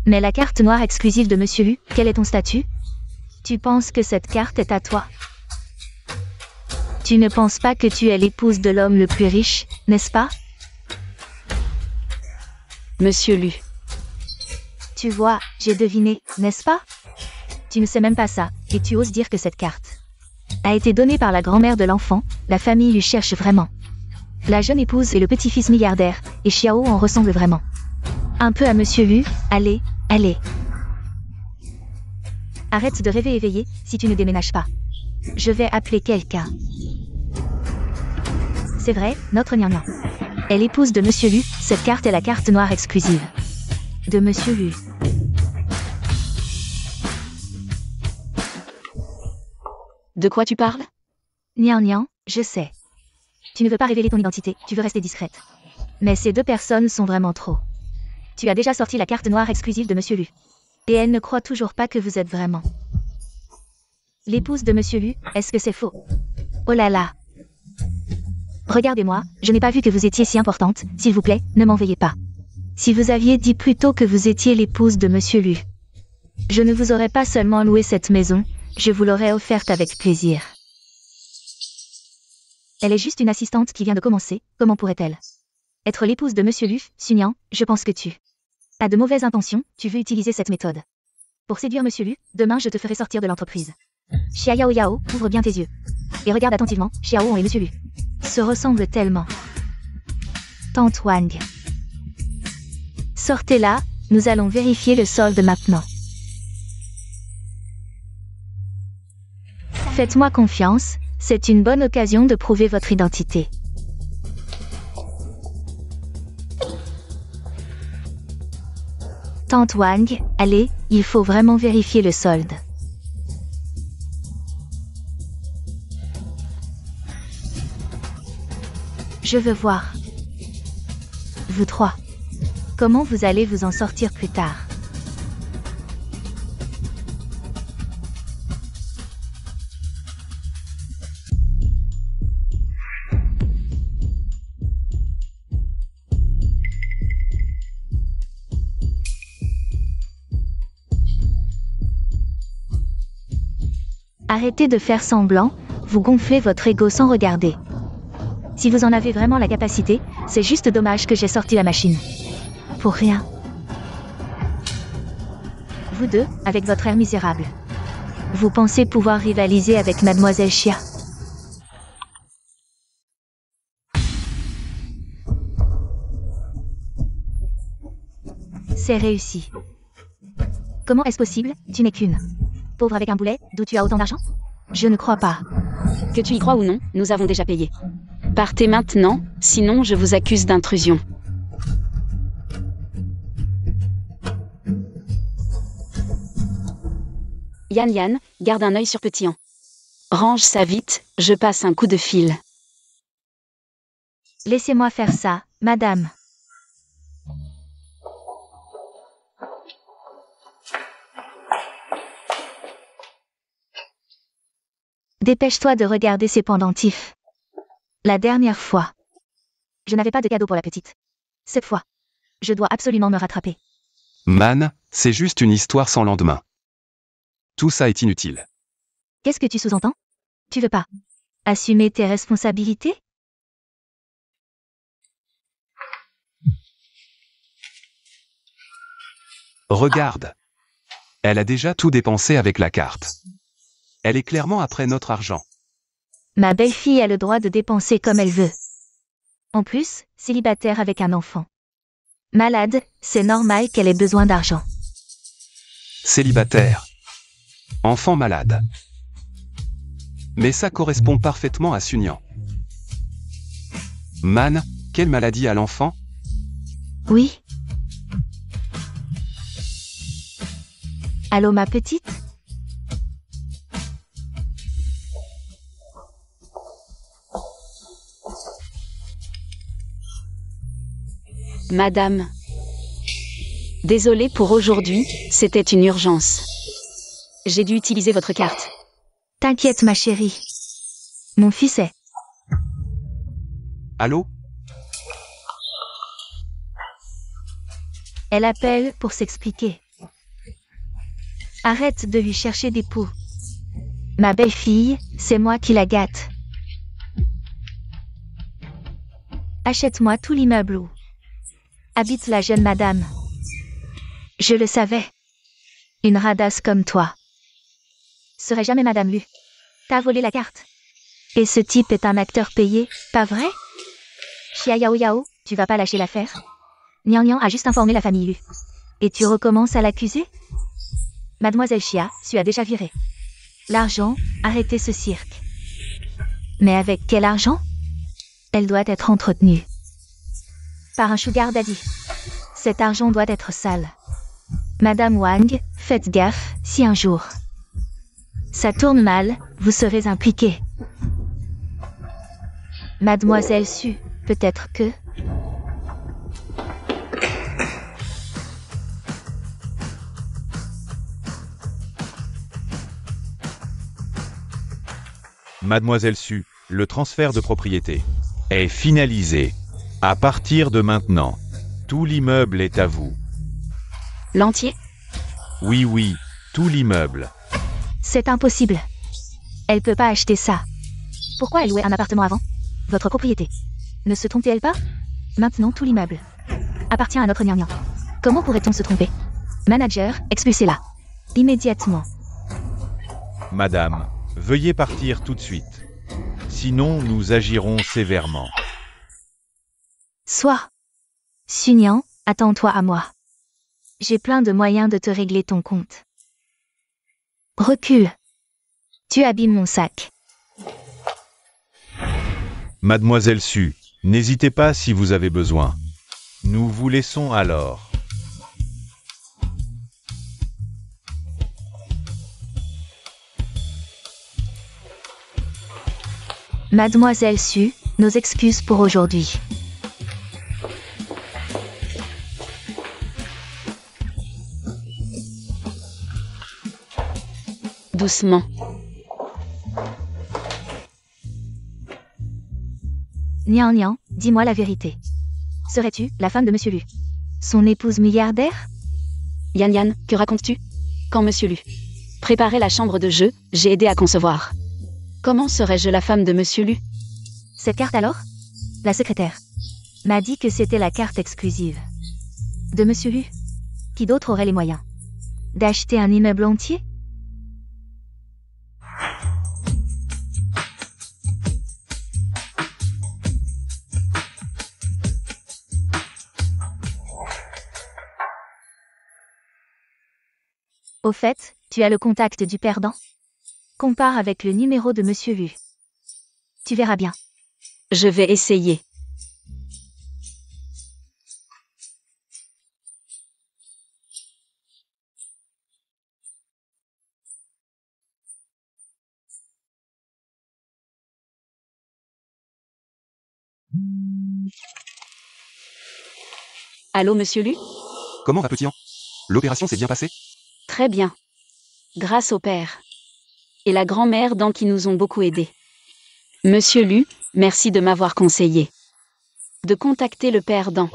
Mais la carte noire exclusive de Monsieur Lu, quel est ton statut? Tu penses que cette carte est à toi? Tu ne penses pas que tu es l'épouse de l'homme le plus riche, n'est-ce pas? Monsieur Lu. Tu vois, j'ai deviné, n'est-ce pas? Tu ne sais même pas ça, et tu oses dire que cette carte a été donnée par la grand-mère de l'enfant, la famille lui cherche vraiment. La jeune épouse et le petit-fils milliardaire, et Xiao en ressemble vraiment. Un peu à Monsieur Lu, allez, allez. Arrête de rêver éveillé, si tu ne déménages pas. Je vais appeler quelqu'un. C'est vrai, notre Nian Nian est l'épouse de Monsieur Lu, cette carte est la carte noire exclusive de Monsieur Lu. De quoi tu parles? Nian Nian, je sais. Tu ne veux pas révéler ton identité, tu veux rester discrète. Mais ces deux personnes sont vraiment trop. Tu as déjà sorti la carte noire exclusive de Monsieur Lu. Et elle ne croit toujours pas que vous êtes vraiment l'épouse de Monsieur Lu. Est-ce que c'est faux? Oh là là. Regardez-moi, je n'ai pas vu que vous étiez si importante, s'il vous plaît, ne m'en veuillez pas. Si vous aviez dit plutôt que vous étiez l'épouse de Monsieur Lu, je ne vous aurais pas seulement loué cette maison, je vous l'aurais offerte avec plaisir. Elle est juste une assistante qui vient de commencer, comment pourrait-elle être l'épouse de Monsieur Lu? Sunyan, je pense que tu as de mauvaises intentions, tu veux utiliser cette méthode. Pour séduire Monsieur Lu, demain je te ferai sortir de l'entreprise. Xia Yao Yao, ouvre bien tes yeux. Et regarde attentivement, Xiao et Monsieur Lu se ressemblent tellement. Tante Wang. Sortez là, nous allons vérifier le solde maintenant. Faites-moi confiance, c'est une bonne occasion de prouver votre identité. Tante Wang, allez, il faut vraiment vérifier le solde. Je veux voir. Vous trois. Comment vous allez vous en sortir plus tard? Arrêtez de faire semblant, vous gonflez votre ego sans regarder. Si vous en avez vraiment la capacité, c'est juste dommage que j'ai sorti la machine. Pour rien. Vous deux, avec votre air misérable. Vous pensez pouvoir rivaliser avec Mademoiselle Xia? C'est réussi. Comment est-ce possible? Tu n'es qu'une pauvre avec un boulet, d'où tu as autant d'argent? Je ne crois pas. Que tu y crois ou non, nous avons déjà payé. Partez maintenant, sinon je vous accuse d'intrusion. Yan, garde un œil sur Petit An. Range ça vite, je passe un coup de fil. Laissez-moi faire ça, madame. Dépêche-toi de regarder ces pendentifs. La dernière fois, je n'avais pas de cadeau pour la petite. Cette fois, je dois absolument me rattraper. Man, c'est juste une histoire sans lendemain. Tout ça est inutile. Qu'est-ce que tu sous-entends? Tu veux pas assumer tes responsabilités? Regarde. Elle a déjà tout dépensé avec la carte. Elle est clairement après notre argent. Ma belle-fille a le droit de dépenser comme elle veut. En plus, célibataire avec un enfant. Malade, c'est normal qu'elle ait besoin d'argent. Célibataire. Enfant malade. Mais ça correspond parfaitement à Sunyan. Man, quelle maladie a l'enfant? Oui. Allô ma petite? Madame. Désolée pour aujourd'hui, c'était une urgence. J'ai dû utiliser votre carte. T'inquiète ma chérie. Mon fils est... Allô? Elle appelle pour s'expliquer. Arrête de lui chercher des poux. Ma belle-fille, c'est moi qui la gâte. Achète-moi tout l'immeuble où habite la jeune madame. Je le savais. Une radasse comme toi serait jamais Madame Lu. T'as volé la carte. Et ce type est un acteur payé, pas vrai? Xia Yao Yao, tu vas pas lâcher l'affaire? Nian Nian a juste informé la famille Lu. Et tu recommences à l'accuser? Mademoiselle Xia, tu as déjà viré. L'argent, arrêtez ce cirque. Mais avec quel argent? Elle doit être entretenue par un sugar daddy. Cet argent doit être sale. Madame Wang, faites gaffe, si un jour ça tourne mal, vous serez impliquée. Mademoiselle Su, peut-être que Mademoiselle Su, le transfert de propriété est finalisé. À partir de maintenant, tout l'immeuble est à vous. L'entier? Oui, tout l'immeuble. C'est impossible. Elle peut pas acheter ça. Pourquoi elle louait un appartement avant? Votre propriété. Ne se trompait-elle pas? Maintenant tout l'immeuble appartient à notre gnangnan. Comment pourrait-on se tromper? Manager, expulsez-la. Immédiatement. Madame, veuillez partir tout de suite. Sinon, nous agirons sévèrement. Sois. Sunyan, attends-toi à moi. J'ai plein de moyens de te régler ton compte. Recule. Tu abîmes mon sac. Mademoiselle Su, n'hésitez pas si vous avez besoin. Nous vous laissons alors. Mademoiselle Su, nos excuses pour aujourd'hui. Doucement. Nian, dis-moi la vérité. Serais-tu la femme de Monsieur Lu? Son épouse milliardaire? Yan, que racontes-tu? Quand Monsieur Lu préparait la chambre de jeu, j'ai aidé à concevoir. Comment serais-je la femme de Monsieur Lu? Cette carte alors? La secrétaire m'a dit que c'était la carte exclusive de Monsieur Lu. Qui d'autre aurait les moyens d'acheter un immeuble entier? Au fait, tu as le contact du perdant? Compare avec le numéro de Monsieur Lu. Tu verras bien. Je vais essayer. Allô, Monsieur Lu? Comment va petit An? L'opération s'est bien passée? Très bien. Grâce au père et la grand-mère Dan qui nous ont beaucoup aidés. Monsieur Lu, merci de m'avoir conseillé de contacter le père Dan.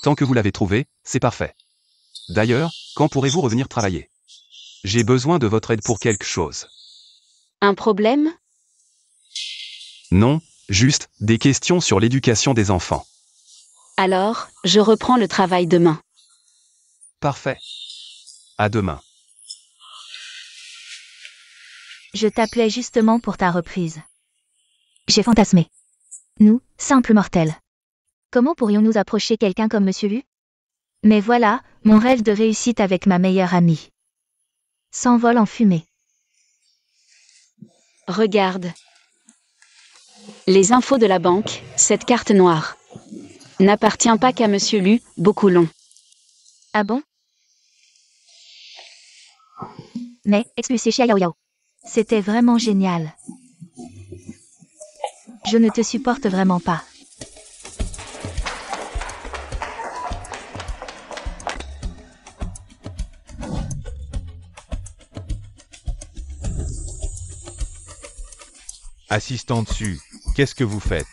Tant que vous l'avez trouvé, c'est parfait. D'ailleurs, quand pourrez-vous revenir travailler? J'ai besoin de votre aide pour quelque chose. Un problème? Non, juste des questions sur l'éducation des enfants. Alors, je reprends le travail demain. Parfait. À demain. Je t'appelais justement pour ta reprise. J'ai fantasmé. Nous, simples mortels. Comment pourrions-nous approcher quelqu'un comme Monsieur Lu? Mais voilà, mon rêve de réussite avec ma meilleure amie s'envole en fumée. Regarde. Les infos de la banque, cette carte noire n'appartient pas qu'à Monsieur Lu, beaucoup l'ont. Ah bon? Mais, expulsé Xia Yao Yao. C'était vraiment génial. Je ne te supporte vraiment pas. Assistante Su, qu'est-ce que vous faites?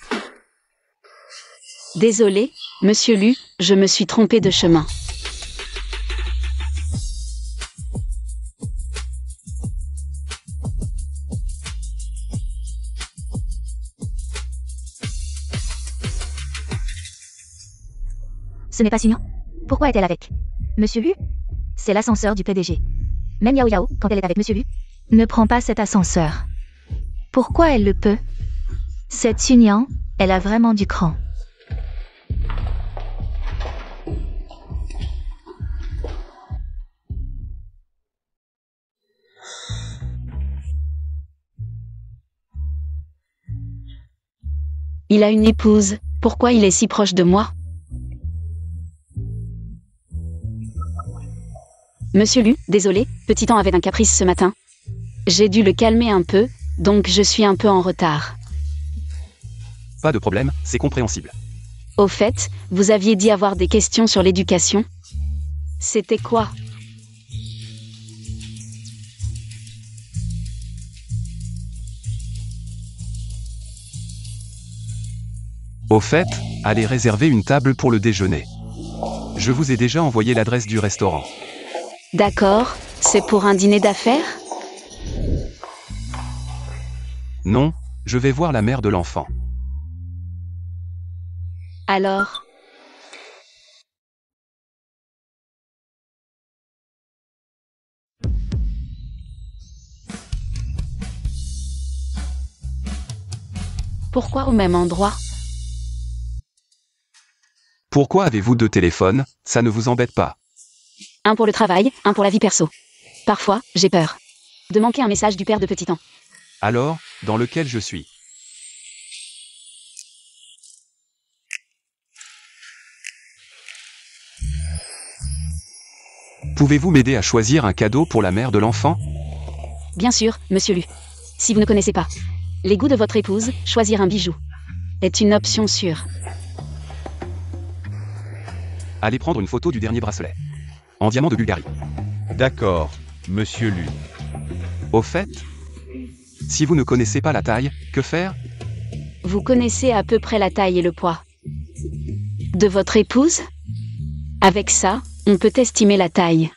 Désolé, Monsieur Lu, je me suis trompé de chemin. Ce n'est pas Sunyan. Pourquoi est-elle avec Monsieur Lu? C'est l'ascenseur du PDG. Même Yao Yao, quand elle est avec Monsieur Lu, ne prend pas cet ascenseur. Pourquoi elle le peut? Cette Sunyan, elle a vraiment du cran. Il a une épouse, pourquoi il est si proche de moi? Monsieur Lu, désolé, Petit Temps avait un caprice ce matin. J'ai dû le calmer un peu, donc je suis un peu en retard. Pas de problème, c'est compréhensible. Au fait, vous aviez dit avoir des questions sur l'éducation? C'était quoi? Au fait, allez réserver une table pour le déjeuner. Je vous ai déjà envoyé l'adresse du restaurant. D'accord, c'est pour un dîner d'affaires? Non, je vais voir la mère de l'enfant. Alors, pourquoi au même endroit? Pourquoi avez-vous 2 téléphones? Ça ne vous embête pas? Un pour le travail, un pour la vie perso. Parfois, j'ai peur de manquer un message du père de Petit-An. Alors, dans lequel je suis? Pouvez-vous m'aider à choisir un cadeau pour la mère de l'enfant? Bien sûr, monsieur Lu. Si vous ne connaissez pas les goûts de votre épouse, choisir un bijou est une option sûre. Allez prendre une photo du dernier bracelet. En diamant de Bulgarie. D'accord, monsieur Lu. Au fait, si vous ne connaissez pas la taille, que faire? Vous connaissez à peu près la taille et le poids de votre épouse? Avec ça, on peut estimer la taille.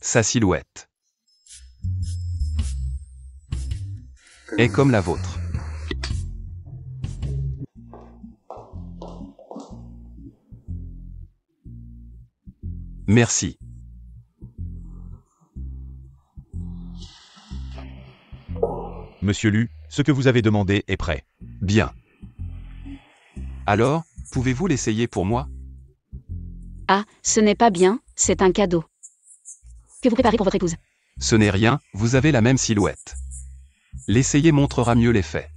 Sa silhouette est comme la vôtre. Merci. Monsieur Lu, ce que vous avez demandé est prêt. Bien. Alors, pouvez-vous l'essayer pour moi? Ah, ce n'est pas bien, c'est un cadeau que vous préparez pour votre épouse. Ce n'est rien, vous avez la même silhouette. L'essayer montrera mieux l'effet.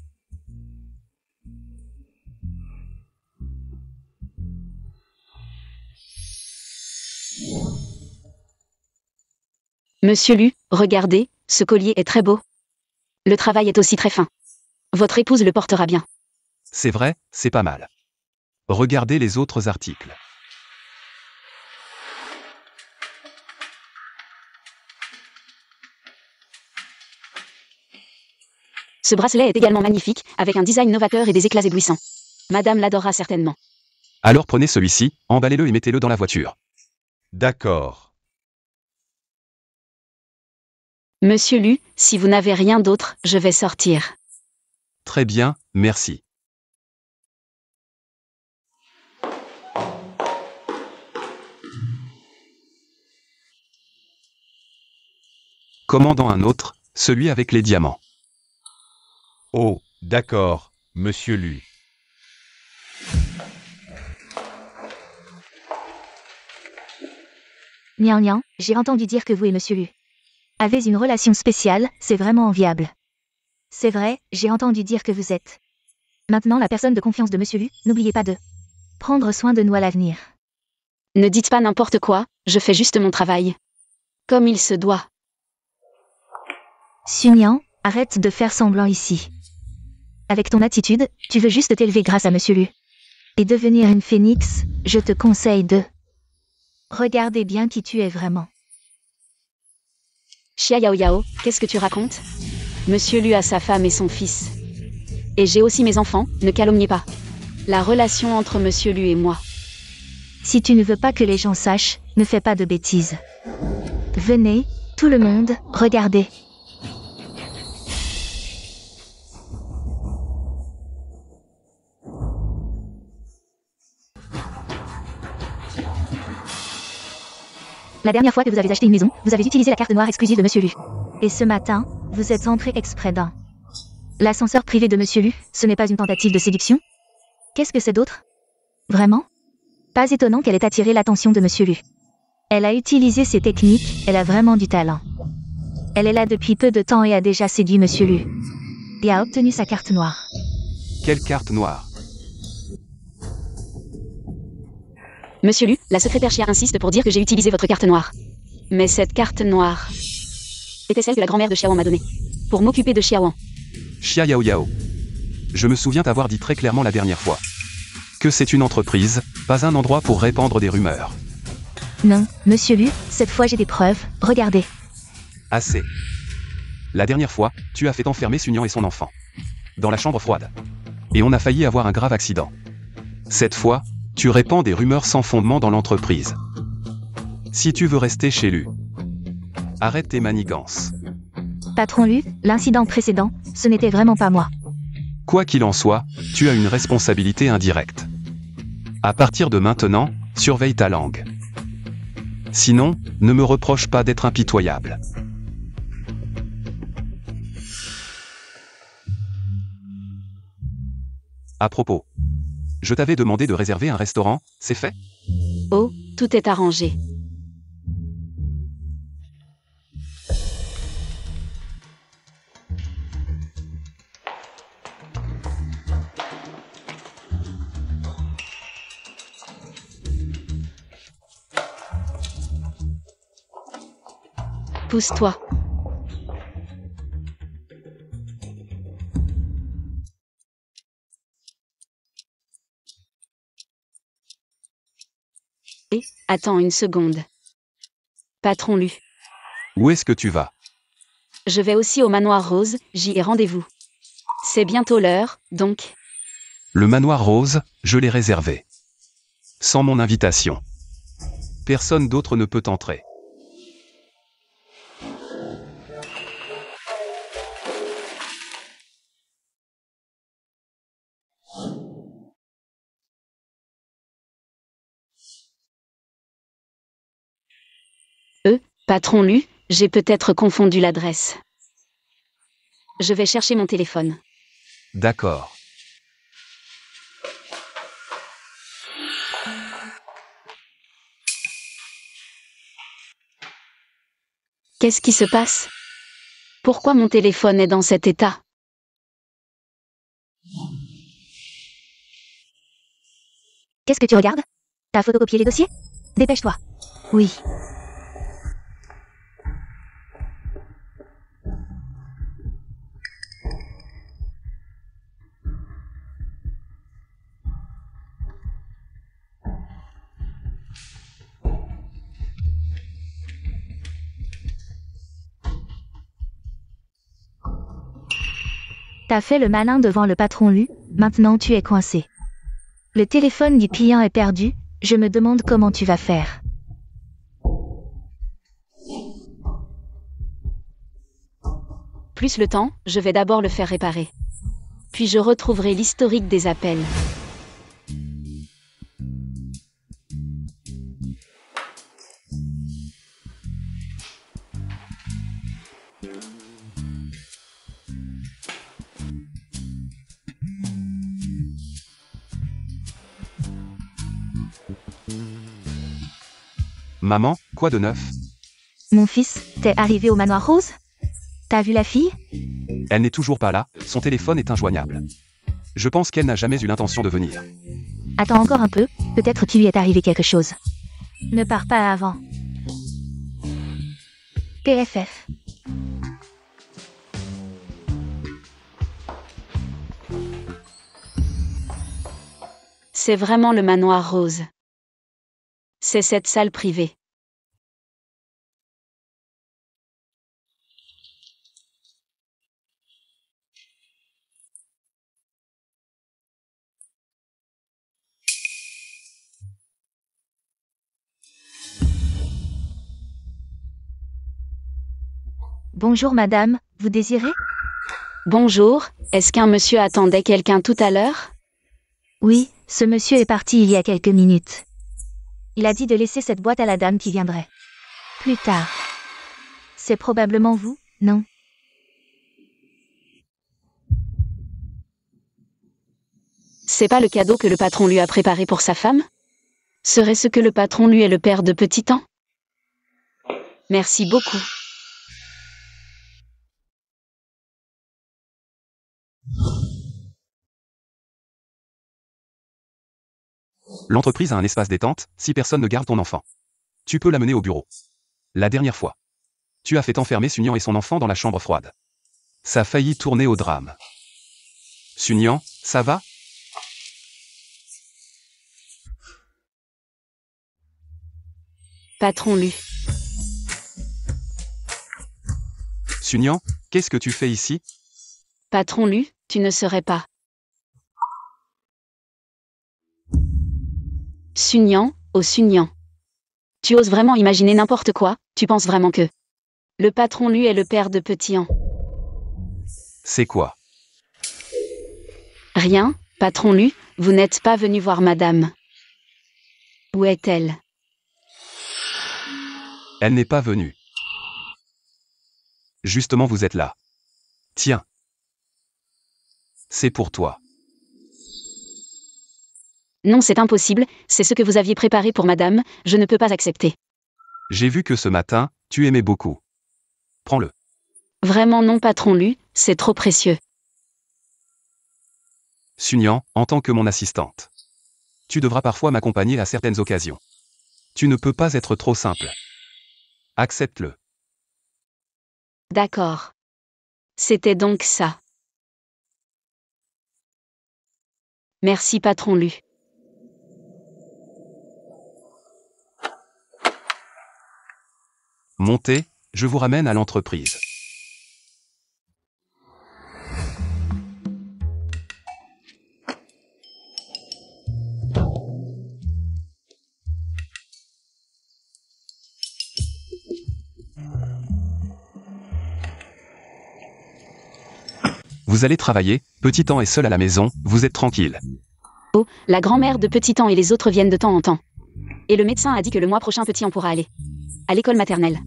Monsieur Lu, regardez, ce collier est très beau. Le travail est aussi très fin. Votre épouse le portera bien. C'est vrai, c'est pas mal. Regardez les autres articles. Ce bracelet est également magnifique, avec un design novateur et des éclats éblouissants. Madame l'adorera certainement. Alors prenez celui-ci, emballez-le et mettez-le dans la voiture. D'accord. Monsieur Lu, si vous n'avez rien d'autre, je vais sortir. Très bien, merci. Commandant un autre, celui avec les diamants. Oh, d'accord, monsieur Lu. Nian Nian, j'ai entendu dire que vous et monsieur Lu avez une relation spéciale, c'est vraiment enviable. C'est vrai, j'ai entendu dire que vous êtes maintenant la personne de confiance de monsieur Lu, n'oubliez pas de prendre soin de nous à l'avenir. Ne dites pas n'importe quoi, je fais juste mon travail. Comme il se doit. Sun-Yan, arrête de faire semblant ici. Avec ton attitude, tu veux juste t'élever grâce à monsieur Lu. Et devenir une phénix, je te conseille de regarder bien qui tu es vraiment. Xia Yao Yao, qu'est-ce que tu racontes? Monsieur Lu a sa femme et son fils. Et j'ai aussi mes enfants, ne calomniez pas la relation entre monsieur Lu et moi. Si tu ne veux pas que les gens sachent, ne fais pas de bêtises. Venez, tout le monde, regardez. La dernière fois que vous avez acheté une maison, vous avez utilisé la carte noire exclusive de monsieur Lu. Et ce matin, vous êtes entré exprès dans l'ascenseur privé de monsieur Lu, ce n'est pas une tentative de séduction? Qu'est-ce que c'est d'autre? Vraiment? Pas étonnant qu'elle ait attiré l'attention de monsieur Lu. Elle a utilisé ses techniques, elle a vraiment du talent. Elle est là depuis peu de temps et a déjà séduit monsieur Lu. Et a obtenu sa carte noire. Quelle carte noire? Monsieur Lu, la secrétaire Xia insiste pour dire que j'ai utilisé votre carte noire. Mais cette carte noire était celle que la grand-mère de Xiaoan m'a donnée. Pour m'occuper de Xiaoan. Xia Yao Yao. Je me souviens t'avoir dit très clairement la dernière fois que c'est une entreprise, pas un endroit pour répandre des rumeurs. Non, monsieur Lu, cette fois j'ai des preuves, regardez. Assez. La dernière fois, tu as fait enfermer Sunyan et son enfant dans la chambre froide. Et on a failli avoir un grave accident. Cette fois, tu répands des rumeurs sans fondement dans l'entreprise. Si tu veux rester chez lui, arrête tes manigances. Patron Lu, l'incident précédent, ce n'était vraiment pas moi. Quoi qu'il en soit, tu as une responsabilité indirecte. À partir de maintenant, surveille ta langue. Sinon, ne me reproche pas d'être impitoyable. À propos, je t'avais demandé de réserver un restaurant, c'est fait? Oh, tout est arrangé. Pousse-toi. Attends une seconde. Patron Lu. Où est-ce que tu vas? Je vais aussi au manoir Rose, j'y ai rendez-vous. C'est bientôt l'heure, donc. Le manoir Rose, je l'ai réservé. Sans mon invitation. Personne d'autre ne peut entrer. Patron Lu, j'ai peut-être confondu l'adresse. Je vais chercher mon téléphone. D'accord. Qu'est-ce qui se passe? Pourquoi mon téléphone est dans cet état? Qu'est-ce que tu regardes? T'as photocopié les dossiers? Dépêche-toi. Oui. T'as fait le malin devant le patron Lu, maintenant tu es coincé. Le téléphone du client est perdu, je me demande comment tu vas faire. Plus le temps, je vais d'abord le faire réparer. Puis je retrouverai l'historique des appels. Maman, quoi de neuf? Mon fils, t'es arrivé au manoir Rose? T'as vu la fille? Elle n'est toujours pas là, son téléphone est injoignable. Je pense qu'elle n'a jamais eu l'intention de venir. Attends encore un peu, peut-être qu'il lui est arrivé quelque chose. Ne pars pas avant. PFF. C'est vraiment le manoir Rose. C'est cette salle privée. Bonjour madame, vous désirez? Bonjour, est-ce qu'un monsieur attendait quelqu'un tout à l'heure? Oui, ce monsieur est parti il y a quelques minutes. Il a dit de laisser cette boîte à la dame qui viendrait. Plus tard. C'est probablement vous, non? C'est pas le cadeau que le patron lui a préparé pour sa femme? Serait-ce que le patron lui est le père de petit temps? Merci beaucoup. L'entreprise a un espace détente, si personne ne garde ton enfant. Tu peux l'amener au bureau. La dernière fois, tu as fait enfermer Sunyan et son enfant dans la chambre froide. Ça a failli tourner au drame. Sunyan, ça va? Patron Lu. Sunyan, qu'est-ce que tu fais ici? Patron Lu, tu ne serais pas. Sunyan, oh Sunyan. Tu oses vraiment imaginer n'importe quoi, tu penses vraiment que... Le patron Lu est le père de Petit An. C'est quoi? Rien, patron Lu, vous n'êtes pas venu voir madame. Où est-elle? Elle n'est pas venue. Justement, vous êtes là. Tiens. C'est pour toi. Non, c'est impossible, c'est ce que vous aviez préparé pour madame, je ne peux pas accepter. J'ai vu que ce matin, tu aimais beaucoup. Prends-le. Vraiment non, patron Lu, c'est trop précieux. Sunyan, en tant que mon assistante. Tu devras parfois m'accompagner à certaines occasions. Tu ne peux pas être trop simple. Accepte-le. D'accord. C'était donc ça. Merci, patron Lu. Montez, je vous ramène à l'entreprise. Vous allez travailler, Petit An est seul à la maison, vous êtes tranquille. Oh, la grand-mère de Petit An et les autres viennent de temps en temps. Et le médecin a dit que le mois prochain Petit An pourra aller à l'école maternelle.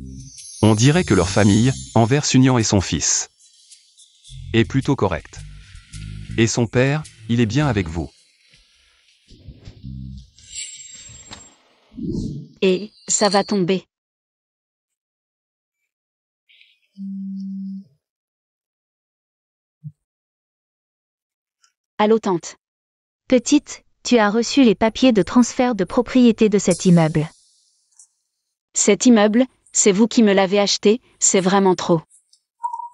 On dirait que leur famille, envers Sunyan et son fils, est plutôt correcte. Et son père, il est bien avec vous. Et ça va tomber. Allô tante. Petite, tu as reçu les papiers de transfert de propriété de cet immeuble. Cet immeuble, c'est vous qui me l'avez acheté, c'est vraiment trop.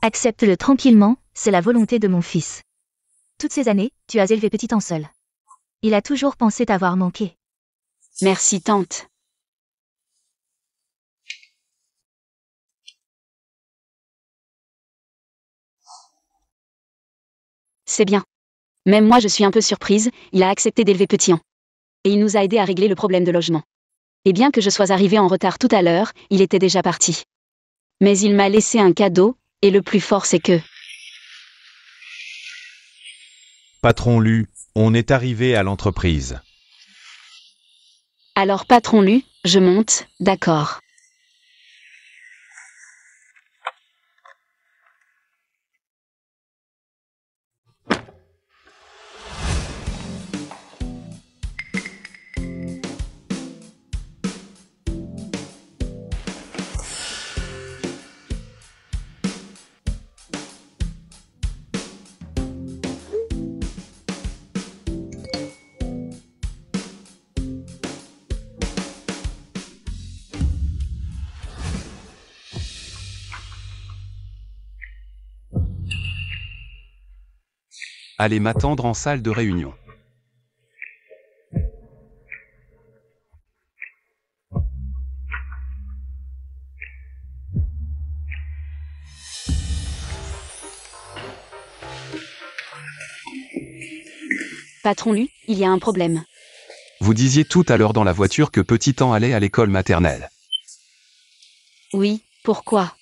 Accepte-le tranquillement, c'est la volonté de mon fils. Toutes ces années, tu as élevé Petit An seul. Il a toujours pensé t'avoir manqué. Merci tante. C'est bien. Même moi je suis un peu surprise, il a accepté d'élever Petit An. Et il nous a aidés à régler le problème de logement. Et bien que je sois arrivée en retard tout à l'heure, il était déjà parti. Mais il m'a laissé un cadeau, et le plus fort c'est que... Patron Lu, on est arrivé à l'entreprise. Alors patron Lu, je monte, d'accord. Allez m'attendre en salle de réunion. Patron Lu, il y a un problème. Vous disiez tout à l'heure dans la voiture que Petit An allait à l'école maternelle. Oui, pourquoi?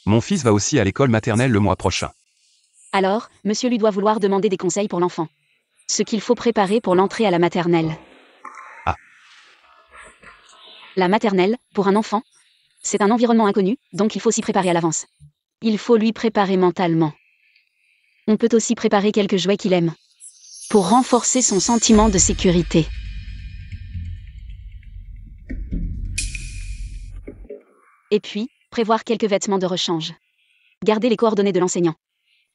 Mon fils va aussi à l'école maternelle le mois prochain. Alors, monsieur Lu doit vouloir demander des conseils pour l'enfant. Ce qu'il faut préparer pour l'entrée à la maternelle. Ah. La maternelle, pour un enfant, c'est un environnement inconnu, donc il faut s'y préparer à l'avance. Il faut lui préparer mentalement. On peut aussi préparer quelques jouets qu'il aime. Pour renforcer son sentiment de sécurité. Et puis, prévoir quelques vêtements de rechange. Garder les coordonnées de l'enseignant.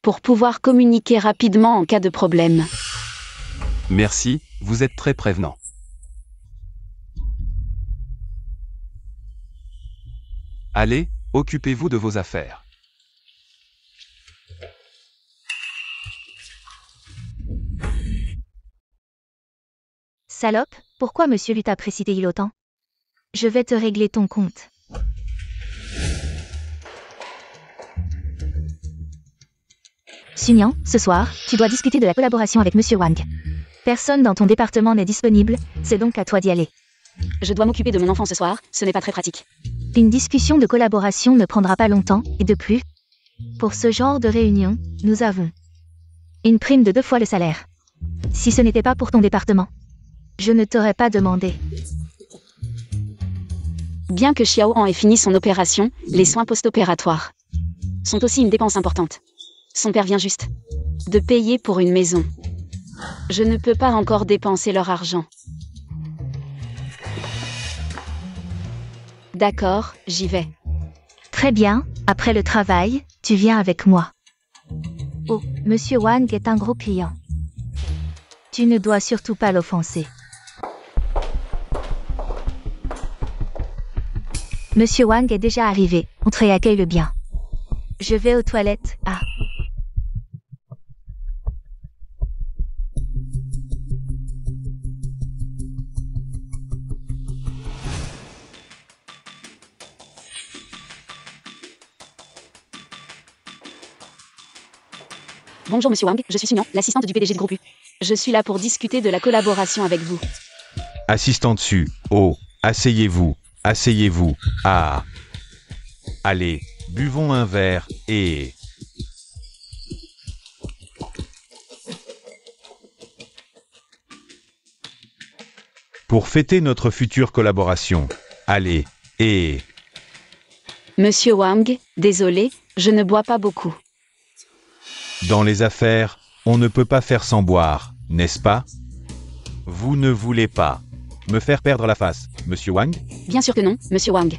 Pour pouvoir communiquer rapidement en cas de problème. Merci, vous êtes très prévenant. Allez, occupez-vous de vos affaires. Salope, pourquoi monsieur Lu t'a précipité il autant? Je vais te régler ton compte. Sunyan, ce soir, tu dois discuter de la collaboration avec Monsieur Wang. Personne dans ton département n'est disponible, c'est donc à toi d'y aller. Je dois m'occuper de mon enfant ce soir, ce n'est pas très pratique. Une discussion de collaboration ne prendra pas longtemps, et de plus, pour ce genre de réunion, nous avons une prime de 2 fois le salaire. Si ce n'était pas pour ton département, je ne t'aurais pas demandé. Bien que Xiao en ait fini son opération, les soins post-opératoires sont aussi une dépense importante. Son père vient juste de payer pour une maison. Je ne peux pas encore dépenser leur argent. D'accord, j'y vais. Très bien, après le travail, tu viens avec moi. Oh, Monsieur Wang est un gros client. Tu ne dois surtout pas l'offenser. Monsieur Wang est déjà arrivé, entrez et accueille-le bien. Je vais aux toilettes, ah. Bonjour Monsieur Wang, je suis Sunyan, l'assistante du PDG de Groupe U. Je suis là pour discuter de la collaboration avec vous. Assistante Su. Oh, asseyez-vous, asseyez-vous. Ah. Allez, buvons un verre et... Pour fêter notre future collaboration. Allez, et... Monsieur Wang, désolé, je ne bois pas beaucoup. Dans les affaires, on ne peut pas faire sans boire, n'est-ce pas? Vous ne voulez pas me faire perdre la face, Monsieur Wang? Bien sûr que non, Monsieur Wang.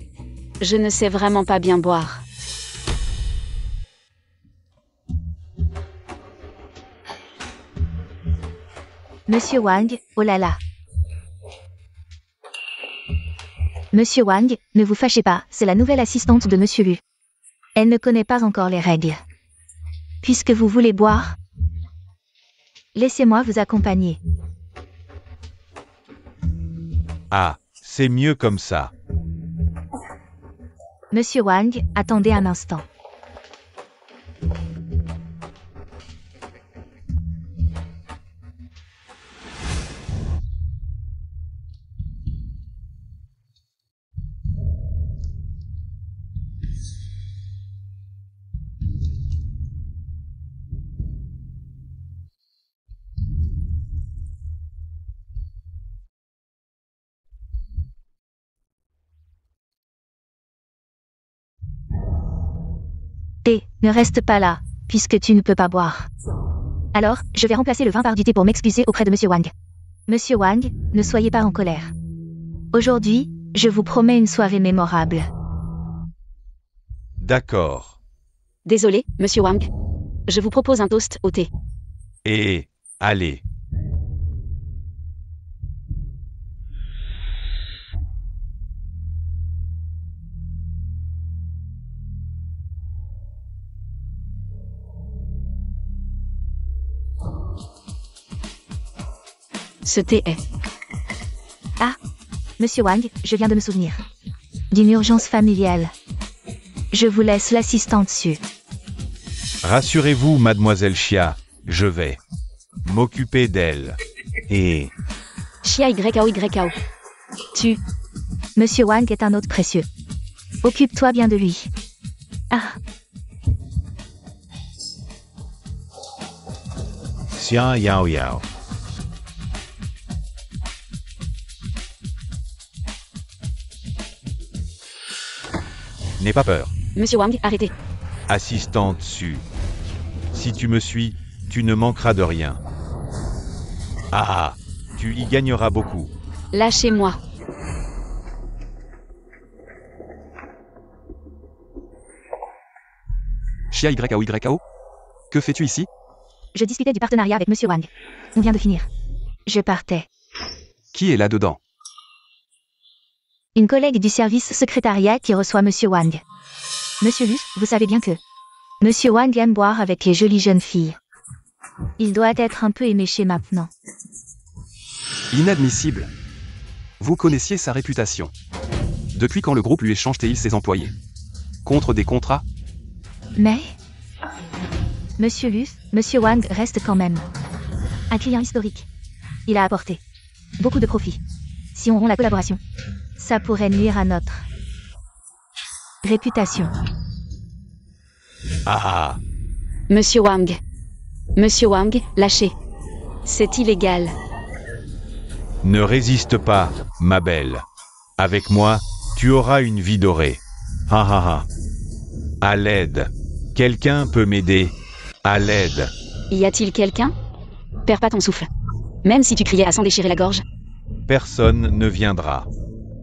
Je ne sais vraiment pas bien boire. Monsieur Wang, oh là là. Monsieur Wang, ne vous fâchez pas, c'est la nouvelle assistante de Monsieur Lu. Elle ne connaît pas encore les règles. Puisque vous voulez boire, laissez-moi vous accompagner. Ah, c'est mieux comme ça. Monsieur Wang, attendez un instant. Ne reste pas là, puisque tu ne peux pas boire. Alors, je vais remplacer le vin par du thé pour m'excuser auprès de Monsieur Wang. Monsieur Wang, ne soyez pas en colère. Aujourd'hui, je vous promets une soirée mémorable. D'accord. Désolé, Monsieur Wang. Je vous propose un toast au thé. Et... allez. Ce thé est... Ah, Monsieur Wang, je viens de me souvenir d'une urgence familiale. Je vous laisse l'assistante Su. Rassurez-vous, mademoiselle Chia, je vais m'occuper d'elle. Et... Chia YKO. Tu... Monsieur Wang est un hôte précieux. Occupe-toi bien de lui. Ah. Xia Yao Yao. N'aie pas peur. Monsieur Wang, arrêtez. Assistante Su. Si tu me suis, tu ne manqueras de rien. Ah, tu y gagneras beaucoup. Lâchez-moi. Chia YKO. Que fais-tu ici? Je discutais du partenariat avec Monsieur Wang. On vient de finir. Je partais. Qui est là-dedans? Une collègue du service secrétariat qui reçoit Monsieur Wang. Monsieur Lu, vous savez bien que Monsieur Wang aime boire avec les jolies jeunes filles. Il doit être un peu éméché maintenant. Inadmissible. Vous connaissiez sa réputation. Depuis quand le groupe lui échange-t-il ses employés? Contre des contrats? Mais Monsieur Lu, Monsieur Wang reste quand même un client historique. Il a apporté beaucoup de profits. Si on rompt la collaboration, ça pourrait nuire à notre réputation. Ah ah. Monsieur Wang. Monsieur Wang, lâchez. C'est illégal. Ne résiste pas, ma belle. Avec moi, tu auras une vie dorée. Ha ha ha. À l'aide. Quelqu'un peut m'aider. À l'aide. Y a-t-il quelqu'un? Perds pas ton souffle. Même si tu criais à s'en déchirer la gorge, Personne ne viendra.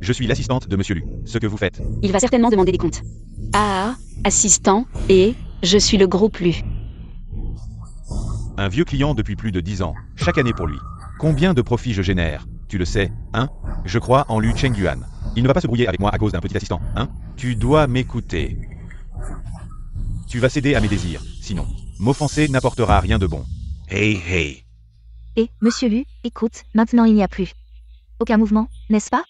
Je suis l'assistante de Monsieur Lu. Ce que vous faites. il va certainement demander des comptes. Ah, assistant, et je suis le gros plus. Un vieux client depuis plus de 10 ans. Chaque année pour lui. Combien de profits je génère? Tu le sais, hein? Je crois en Lu Chengyuan. Il ne va pas se brouiller avec moi à cause d'un petit assistant, hein? Tu dois m'écouter. Tu vas céder à mes désirs. Sinon, m'offenser n'apportera rien de bon. Hey hey. Et, Monsieur Lu, écoute, maintenant il n'y a plus aucun mouvement, n'est-ce pas?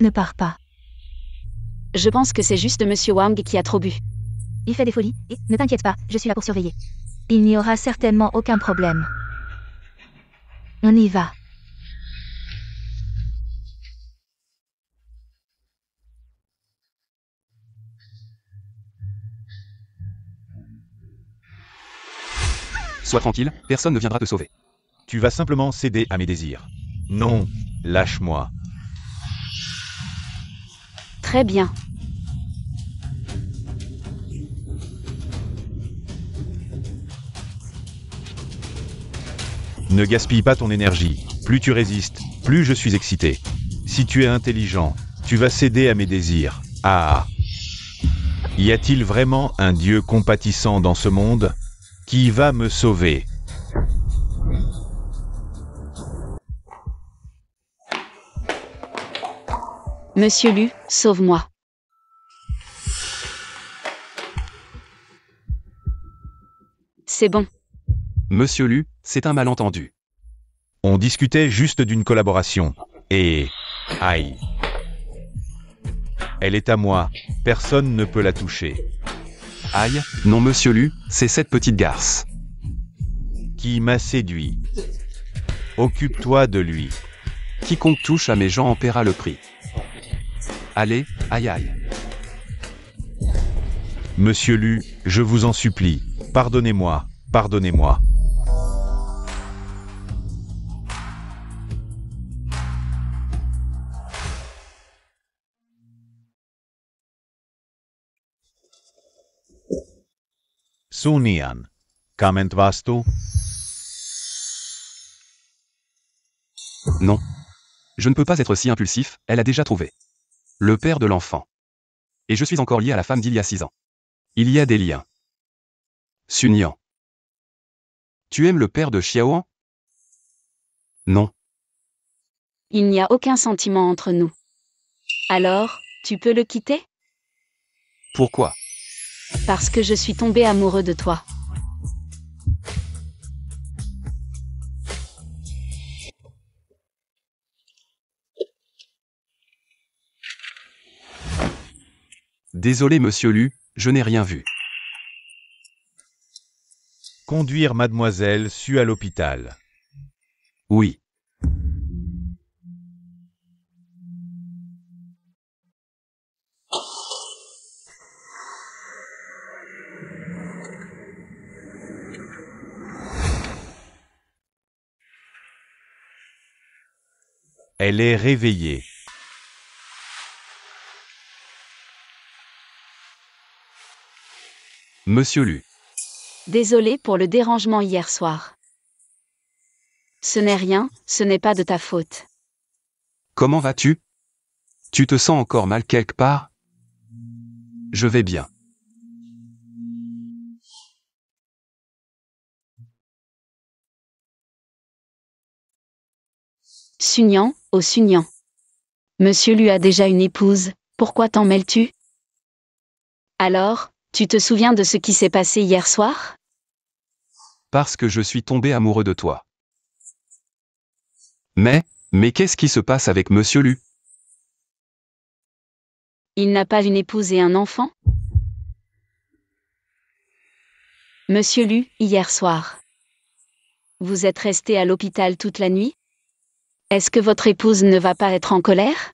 Ne pars pas. Je pense que c'est juste Monsieur Wang qui a trop bu. Il fait des folies, et ne t'inquiète pas, je suis là pour surveiller. Il n'y aura certainement aucun problème. On y va. Sois tranquille, personne ne viendra te sauver. Tu vas simplement céder à mes désirs. Non, lâche-moi. Très bien. Ne gaspille pas ton énergie. Plus tu résistes, plus je suis excité. Si tu es intelligent, tu vas céder à mes désirs. Ah. Y a-t-il vraiment un Dieu compatissant dans ce monde qui va me sauver? Monsieur Lu, sauve-moi. C'est bon. Monsieur Lu, c'est un malentendu. On discutait juste d'une collaboration. Et... aïe. Elle est à moi. Personne ne peut la toucher. Aïe, non Monsieur Lu, c'est cette petite garce. Qui m'a séduit. Occupe-toi de lui. Quiconque touche à mes gens en paiera le prix. Allez, aïe aïe. Monsieur Lu, je vous en supplie. Pardonnez-moi, pardonnez-moi. Sunian. Comment vas-tu? Non. Je ne peux pas être si impulsif, elle a déjà trouvé. Le père de l'enfant. Et je suis encore lié à la femme d'il y a 6 ans. Il y a des liens. Sunyan. Tu aimes le père de Xiaoan? Non. Il n'y a aucun sentiment entre nous. Alors, tu peux le quitter? Pourquoi? Parce que je suis tombé amoureux de toi. Désolé Monsieur Lu, je n'ai rien vu. Conduire mademoiselle Su à l'hôpital. Oui. Elle est réveillée. Monsieur Lu. Désolé pour le dérangement hier soir. Ce n'est rien, ce n'est pas de ta faute. Comment vas-tu? Tu te sens encore mal quelque part? Je vais bien. Sunyan, oh Sunyan. Monsieur Lu a déjà une épouse, pourquoi t'en mêles-tu? Alors, tu te souviens de ce qui s'est passé hier soir? Parce que je suis tombé amoureux de toi. Mais qu'est-ce qui se passe avec Monsieur Lu? Il n'a pas une épouse et un enfant? Monsieur Lu, hier soir. Vous êtes resté à l'hôpital toute la nuit? Est-ce que votre épouse ne va pas être en colère?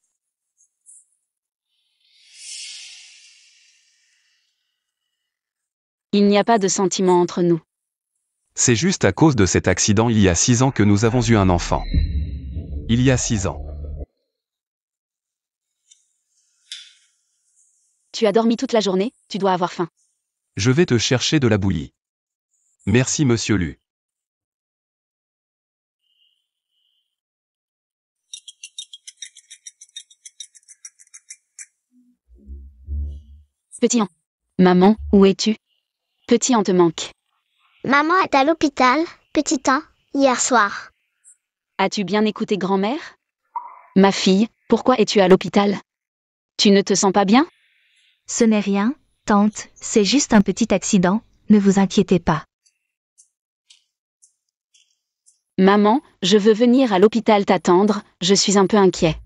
Il n'y a pas de sentiment entre nous. C'est juste à cause de cet accident il y a 6 ans que nous avons eu un enfant. Il y a 6 ans. Tu as dormi toute la journée, tu dois avoir faim. Je vais te chercher de la bouillie. Merci monsieur Lu. Petit An. Maman, où es-tu? Petit An te manque. Maman est à l'hôpital, petit An, hier soir. As-tu bien écouté grand-mère? Ma fille, pourquoi es-tu à l'hôpital? Tu ne te sens pas bien? Ce n'est rien, tante, c'est juste un petit accident, ne vous inquiétez pas. Maman, je veux venir à l'hôpital t'attendre, je suis un peu inquiet.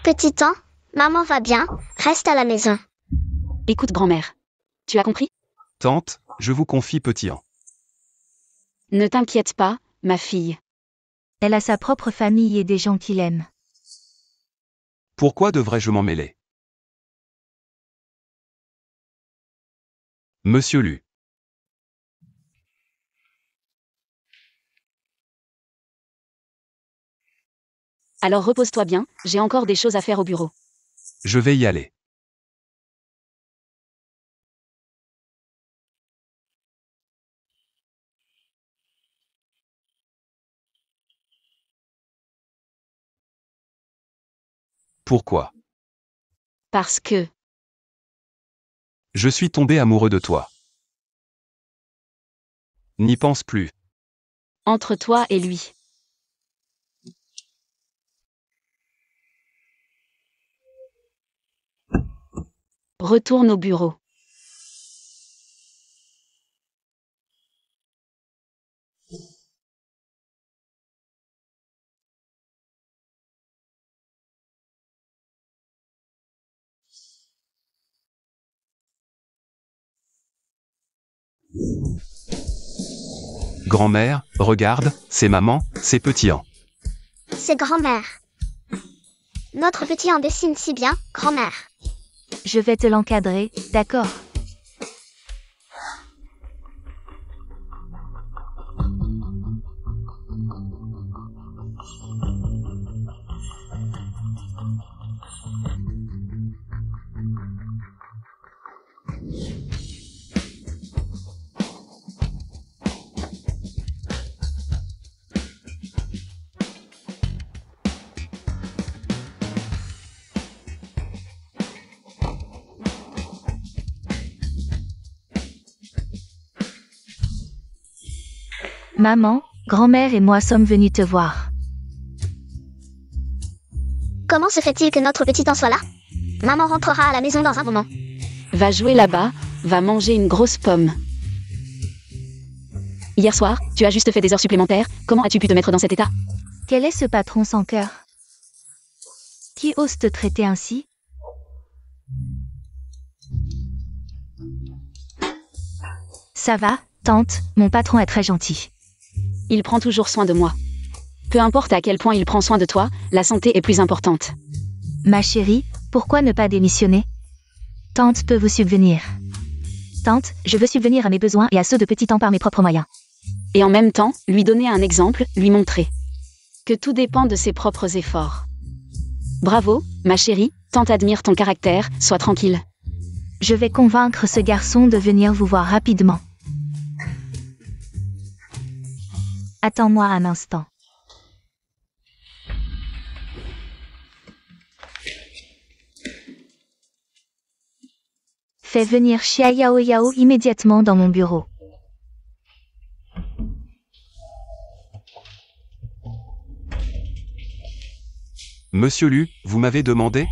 Petit An, maman va bien, reste à la maison. Écoute grand-mère. Tu as compris? Tante, je vous confie Petit An. Ne t'inquiète pas, ma fille. Elle a sa propre famille et des gens qui l'aiment. Pourquoi devrais-je m'en mêler? Monsieur Lu. Alors repose-toi bien, j'ai encore des choses à faire au bureau. Je vais y aller. Pourquoi? Parce que, Je suis tombé amoureux de toi. N'y pense plus. entre toi et lui. Retourne au bureau. Grand-mère, regarde, c'est maman, c'est Petit An. C'est grand-mère. Notre petit An dessine si bien, grand-mère. Je vais te l'encadrer, d'accord? Maman, grand-mère et moi sommes venus te voir. Comment se fait-il que notre petit An soit là? Maman rentrera à la maison dans un moment. Va jouer là-bas, va manger une grosse pomme. Hier soir, tu as juste fait des heures supplémentaires, comment as-tu pu te mettre dans cet état? Quel est ce patron sans cœur? Qui ose te traiter ainsi? Ça va, tante, mon patron est très gentil. Il prend toujours soin de moi. Peu importe à quel point il prend soin de toi, la santé est plus importante. Ma chérie, pourquoi ne pas démissionner? Tante peut vous subvenir. Tante, je veux subvenir à mes besoins et à ceux de Petit An par mes propres moyens. Et en même temps, lui donner un exemple, lui montrer que tout dépend de ses propres efforts. Bravo, ma chérie, tante admire ton caractère, sois tranquille. Je vais convaincre ce garçon de venir vous voir rapidement. Attends-moi un instant. Fais venir Xia Yao Yao immédiatement dans mon bureau. Monsieur Lu, vous m'avez demandé?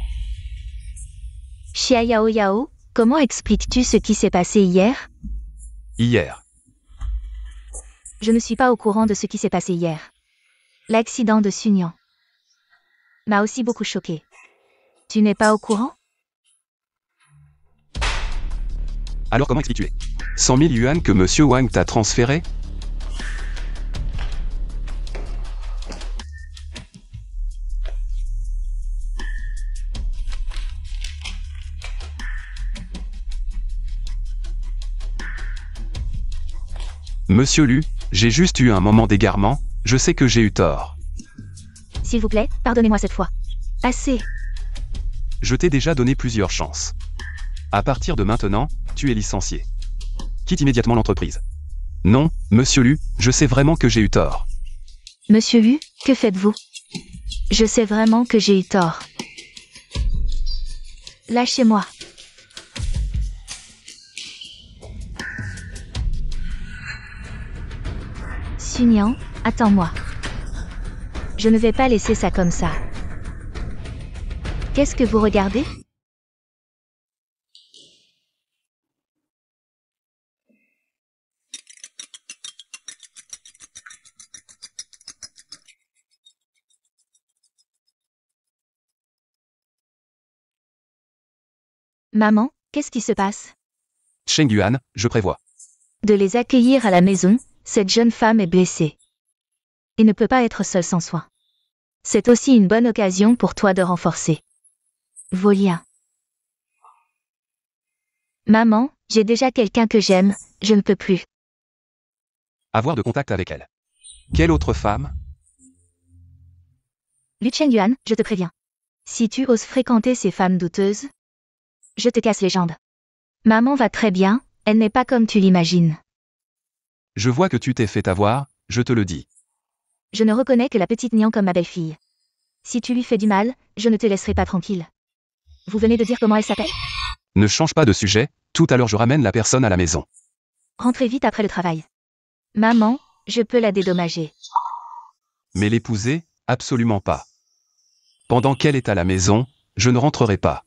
Xia Yao Yao, comment expliques-tu ce qui s'est passé hier? Hier. Je ne suis pas au courant de ce qui s'est passé hier. L'accident de Sunyan m'a aussi beaucoup choqué. Tu n'es pas au courant? Alors comment expliques-tu les 100 000 yuan que Monsieur Wang t'a transféré? Monsieur Lu, j'ai juste eu un moment d'égarement, je sais que j'ai eu tort. S'il vous plaît, pardonnez-moi cette fois. Assez. Je t'ai déjà donné plusieurs chances. À partir de maintenant, tu es licencié. Quitte immédiatement l'entreprise. Non, monsieur Lu, je sais vraiment que j'ai eu tort. Monsieur Lu, que faites-vous? Je sais vraiment que j'ai eu tort. Lâchez-moi. Sunyan, attends-moi. Je ne vais pas laisser ça comme ça. Qu'est-ce que vous regardez? Maman, qu'est-ce qui se passe? Cheng Yuan, je prévois. De les accueillir à la maison, cette jeune femme est blessée. Et ne peut pas être seule sans soin. C'est aussi une bonne occasion pour toi de renforcer vos liens. Maman, j'ai déjà quelqu'un que j'aime, je ne peux plus. Avoir de contact avec elle. Quelle autre femme? Lu Chengyuan, je te préviens. Si tu oses fréquenter ces femmes douteuses, je te casse les jambes. Maman va très bien, elle n'est pas comme tu l'imagines. Je vois que tu t'es fait avoir, je te le dis. Je ne reconnais que la petite Nian comme ma belle-fille. Si tu lui fais du mal, je ne te laisserai pas tranquille. Vous venez de dire comment elle s'appelle? Ne change pas de sujet, tout à l'heure je ramène la personne à la maison. Rentrez vite après le travail. Maman, je peux la dédommager. Mais l'épouser, absolument pas. Pendant qu'elle est à la maison, je ne rentrerai pas.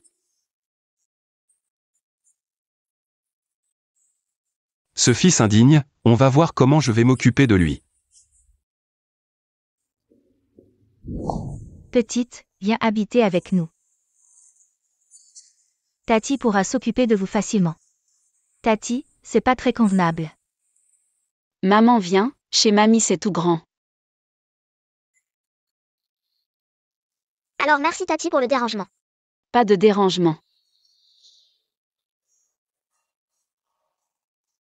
Ce fils indigne, on va voir comment je vais m'occuper de lui. Petite, viens habiter avec nous. Tati pourra s'occuper de vous facilement. Tati, c'est pas très convenable. Maman vient, chez mamie c'est tout grand. Alors merci Tati pour le dérangement. Pas de dérangement.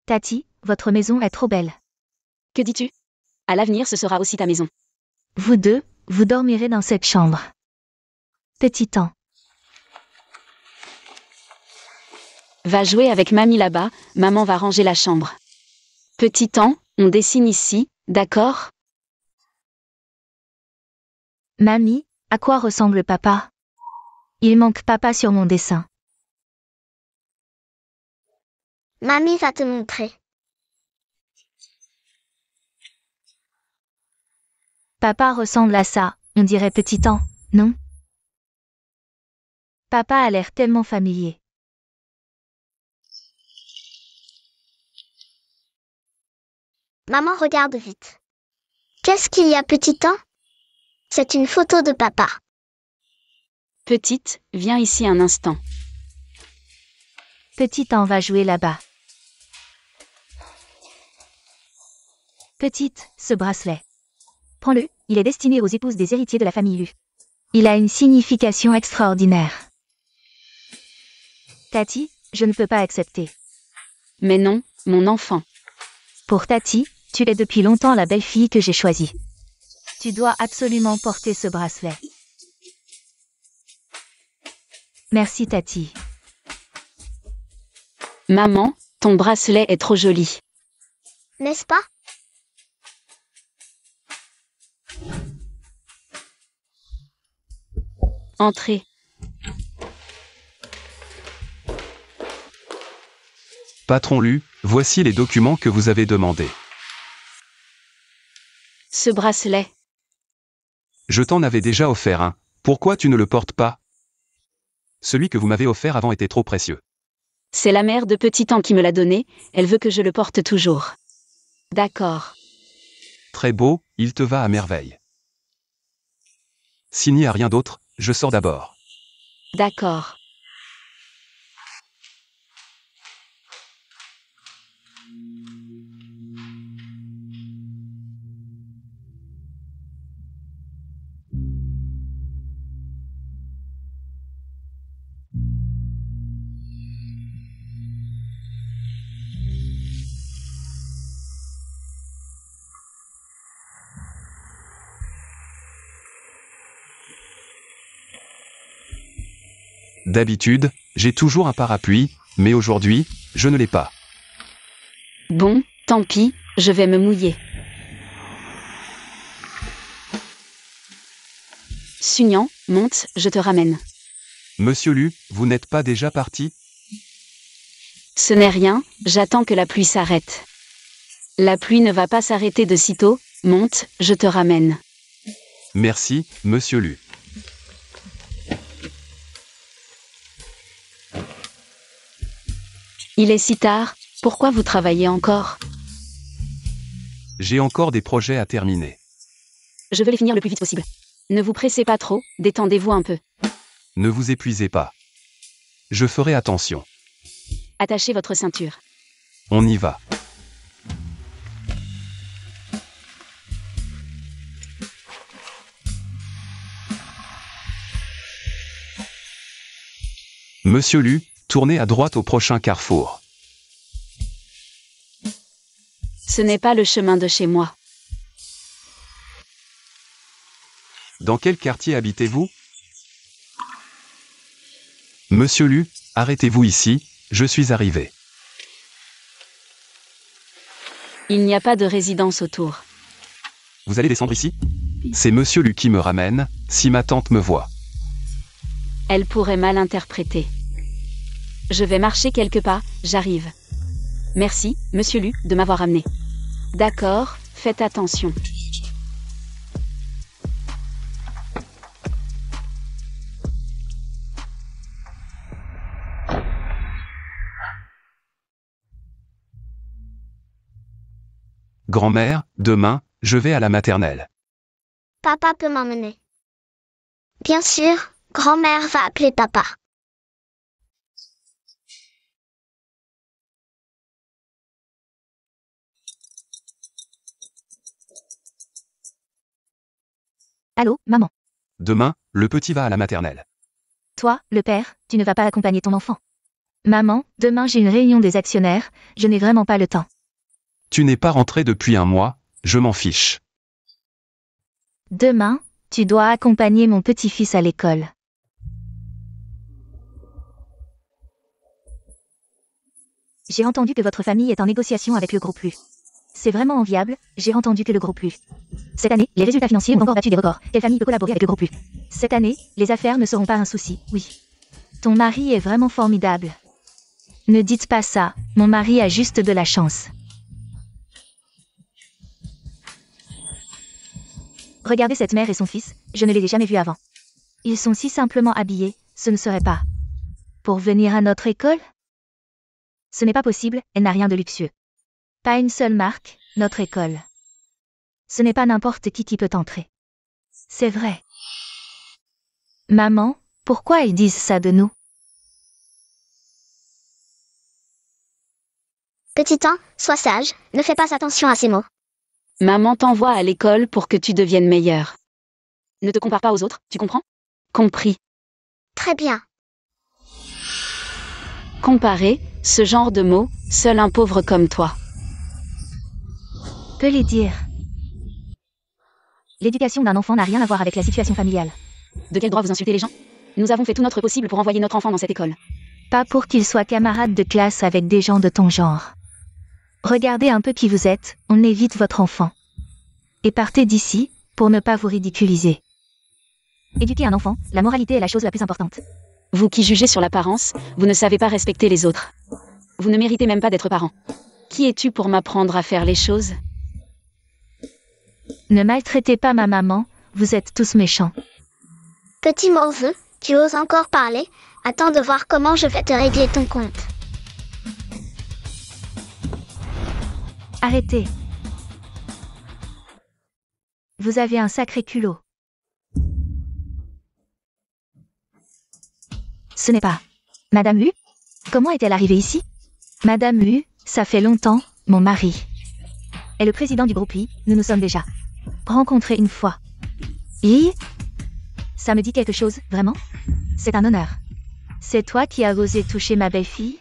Tati, votre maison est trop belle. Que dis-tu? À l'avenir ce sera aussi ta maison. Vous deux, vous dormirez dans cette chambre. Petit temps. Va jouer avec mamie là-bas, maman va ranger la chambre. Petit temps, on dessine ici, d'accord? Mamie, à quoi ressemble papa? Il manque papa sur mon dessin. Mamie va te montrer. Papa ressemble à ça, on dirait petit temps, non? Papa a l'air tellement familier. Maman regarde vite. Qu'est-ce qu'il y a petit temps? C'est une photo de papa. Petite, viens ici un instant. Petit temps va jouer là-bas. Petite, ce bracelet. Prends-le, il est destiné aux épouses des héritiers de la famille Lu. Il a une signification extraordinaire. Tati, je ne peux pas accepter. Mais non, mon enfant. Pour Tati, tu es depuis longtemps la belle-fille que j'ai choisie. Tu dois absolument porter ce bracelet. Merci Tati. Maman, ton bracelet est trop joli. N'est-ce pas? Entrez. Patron Lu, voici les documents que vous avez demandés. Ce bracelet. Je t'en avais déjà offert un, pourquoi tu ne le portes pas? Celui que vous m'avez offert avant était trop précieux. C'est la mère de Petit Temps qui me l'a donné, elle veut que je le porte toujours. D'accord. Très beau, il te va à merveille. S'il n'y a rien d'autre, je sors d'abord. D'accord. D'habitude, j'ai toujours un parapluie, mais aujourd'hui, je ne l'ai pas. Bon, tant pis, je vais me mouiller. Sunyan, monte, je te ramène. Monsieur Lu, vous n'êtes pas déjà parti? Ce n'est rien, j'attends que la pluie s'arrête. La pluie ne va pas s'arrêter de sitôt, monte, je te ramène. Merci, monsieur Lu. Il est si tard, pourquoi vous travaillez encore? J'ai encore des projets à terminer. Je veux les finir le plus vite possible. Ne vous pressez pas trop, détendez-vous un peu. Ne vous épuisez pas. Je ferai attention. Attachez votre ceinture. On y va. Monsieur Lu, tournez à droite au prochain carrefour. Ce n'est pas le chemin de chez moi. Dans quel quartier habitez-vous? Monsieur Lu, arrêtez-vous ici, je suis arrivé. Il n'y a pas de résidence autour. Vous allez descendre ici? C'est monsieur Lu qui me ramène, si ma tante me voit. Elle pourrait mal interpréter. Je vais marcher quelques pas, j'arrive. Merci, monsieur Lu, de m'avoir amené. D'accord, faites attention. Grand-mère, demain, je vais à la maternelle. Papa peut m'emmener. Bien sûr, grand-mère va appeler papa. Allô, maman. Demain, le petit va à la maternelle. Toi, le père, tu ne vas pas accompagner ton enfant. Maman, demain j'ai une réunion des actionnaires, je n'ai vraiment pas le temps. Tu n'es pas rentré depuis un mois, je m'en fiche. Demain, tu dois accompagner mon petit-fils à l'école. J'ai entendu que votre famille est en négociation avec le groupe Lu. C'est vraiment enviable, j'ai entendu que le groupe Lu. Cette année, les résultats financiers ont encore battu des records. Quelle famille peut collaborer avec le groupe Lu? Cette année, les affaires ne seront pas un souci, oui. Ton mari est vraiment formidable. Ne dites pas ça, mon mari a juste de la chance. Regardez cette mère et son fils, je ne les ai jamais vus avant. Ils sont si simplement habillés, ce ne serait pas. Pour venir à notre école? Ce n'est pas possible, elle n'a rien de luxueux. Pas une seule marque, notre école. Ce n'est pas n'importe qui peut entrer. C'est vrai. Maman, pourquoi ils disent ça de nous? Petit An, sois sage, ne fais pas attention à ces mots. Maman t'envoie à l'école pour que tu deviennes meilleur. Ne te compare pas aux autres, tu comprends? Compris. Très bien. Comparer, ce genre de mots, seul un pauvre comme toi. Peut les dire. L'éducation d'un enfant n'a rien à voir avec la situation familiale. De quel droit vous insultez les gens? Nous avons fait tout notre possible pour envoyer notre enfant dans cette école. Pas pour qu'il soit camarade de classe avec des gens de ton genre. Regardez un peu qui vous êtes, on évite votre enfant. Et partez d'ici, pour ne pas vous ridiculiser. Éduquer un enfant, la moralité est la chose la plus importante. Vous qui jugez sur l'apparence, vous ne savez pas respecter les autres. Vous ne méritez même pas d'être parent. Qui es-tu pour m'apprendre à faire les choses? Ne maltraitez pas ma maman, vous êtes tous méchants. Petit morveux, tu oses encore parler? Attends de voir comment je vais te régler ton compte. Arrêtez. Vous avez un sacré culot. Ce n'est pas. Madame Lu? Comment est-elle arrivée ici? Madame Lu, ça fait longtemps, mon mari. Est le président du groupe I, nous nous sommes déjà rencontrés une fois. I? Ça me dit quelque chose, vraiment? C'est un honneur. C'est toi qui as osé toucher ma belle-fille?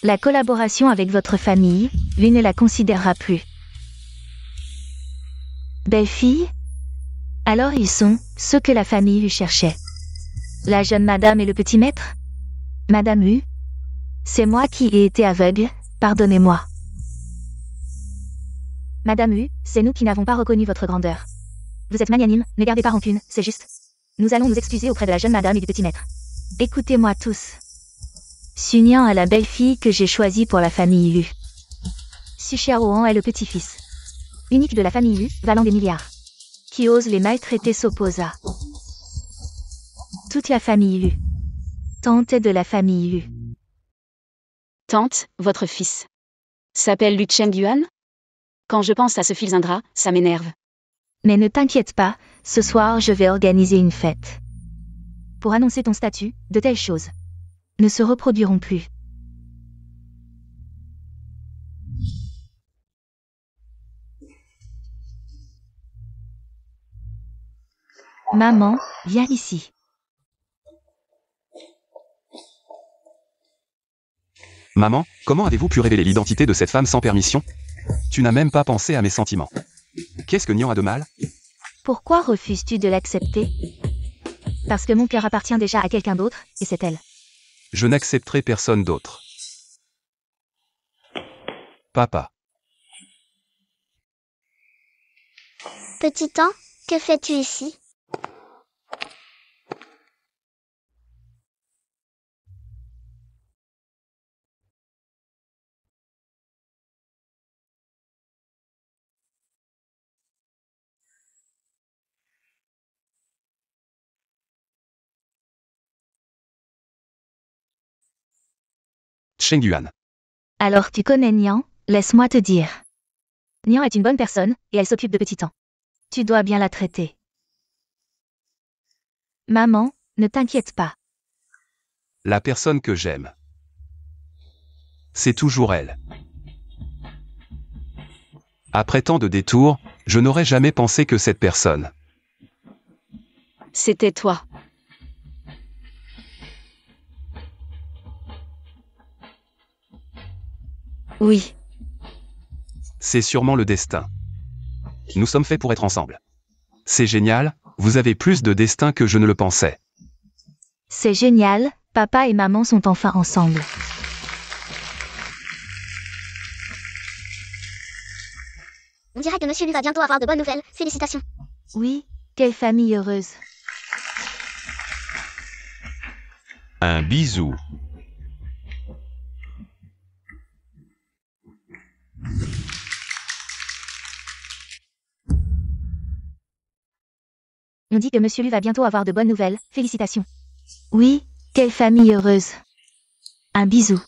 La collaboration avec votre famille, lui ne la considérera plus. Belle-fille? Alors ils sont ceux que la famille lui cherchait. La jeune madame et le petit maître? Madame Hu? C'est moi qui ai été aveugle, pardonnez-moi. Madame Hu, c'est nous qui n'avons pas reconnu votre grandeur. Vous êtes magnanime, ne gardez pas rancune, c'est juste. Nous allons nous excuser auprès de la jeune madame et du petit maître. Écoutez-moi tous. Sunyan est la belle-fille que j'ai choisie pour la famille Lu. Su Xiaohan est le petit-fils. Unique de la famille Lu, valant des milliards. Qui ose les maltraiter s'opposa. Toute la famille Lu. Tante est de la famille Lu. Tante, votre fils s'appelle Lu Chengyuan? Quand je pense à ce fils ingrat, ça m'énerve. Mais ne t'inquiète pas, ce soir je vais organiser une fête. Pour annoncer ton statut, de telles choses ne se reproduiront plus. Maman, viens ici. Maman, comment avez-vous pu révéler l'identité de cette femme sans permission? Tu n'as même pas pensé à mes sentiments. Qu'est-ce que Nian a de mal? Pourquoi refuses-tu de l'accepter? Parce que mon cœur appartient déjà à quelqu'un d'autre, et c'est elle. Je n'accepterai personne d'autre. Papa. Petit An, que fais-tu ici? Chengyuan. Alors tu connais Nian, laisse-moi te dire. Nian est une bonne personne, et elle s'occupe de Petit An. Tu dois bien la traiter. Maman, ne t'inquiète pas. La personne que j'aime. C'est toujours elle. Après tant de détours, je n'aurais jamais pensé que cette personne. C'était toi. Oui. C'est sûrement le destin. Nous sommes faits pour être ensemble. C'est génial, vous avez plus de destin que je ne le pensais. C'est génial, papa et maman sont enfin ensemble. On dirait que Monsieur Lu va bientôt avoir de bonnes nouvelles. Félicitations. Oui, quelle famille heureuse. Un bisou. On dit que Monsieur Lu va bientôt avoir de bonnes nouvelles, félicitations. Oui, quelle famille heureuse. Un bisou.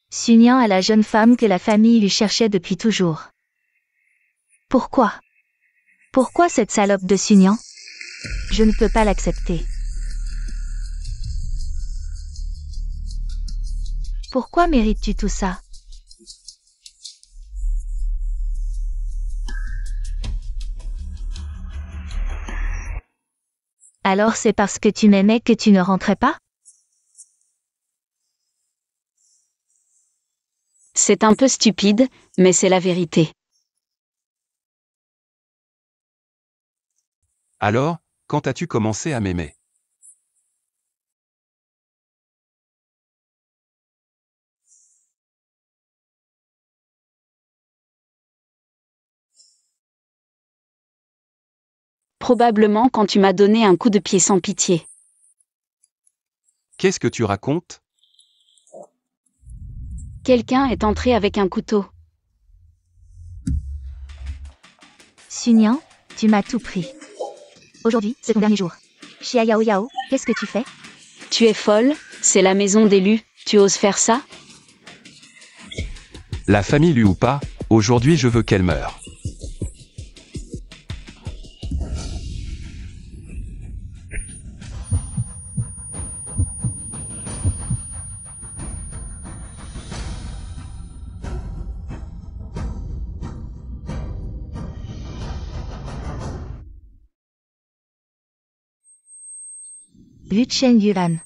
Sunyan est la jeune femme que la famille lui cherchait depuis toujours. Pourquoi? Pourquoi cette salope de Sunyan? Je ne peux pas l'accepter. Pourquoi mérites-tu tout ça? Alors c'est parce que tu m'aimais que tu ne rentrais pas? C'est un peu stupide, mais c'est la vérité. Alors, quand as-tu commencé à m'aimer? Probablement quand tu m'as donné un coup de pied sans pitié. Qu'est-ce que tu racontes? Quelqu'un est entré avec un couteau. Sunyan, tu m'as tout pris. Aujourd'hui, c'est ton dernier jour. Xia Yao Yao, qu'est-ce que tu fais? Tu es folle, c'est la maison d'élus, tu oses faire ça? La famille lui ou pas, aujourd'hui je veux qu'elle meure. Lu Chengyuan.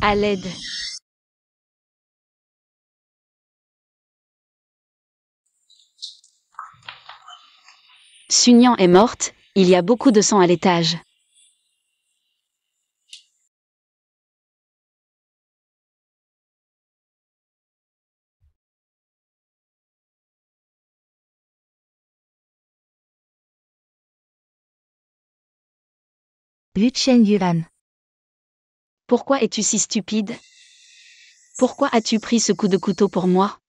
À l'aide. Sunyan est morte, il y a beaucoup de sang à l'étage. Yu Chen Yuan. Pourquoi es-tu si stupide? Pourquoi as-tu pris ce coup de couteau pour moi?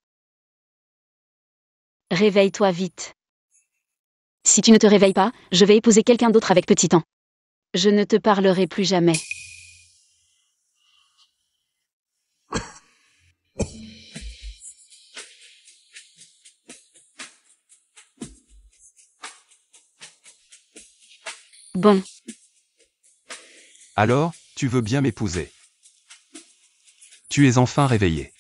Réveille-toi vite. Si tu ne te réveilles pas, je vais épouser quelqu'un d'autre avec petit temps. Je ne te parlerai plus jamais. Bon, Alors, tu veux bien m'épouser. Tu es enfin réveillé.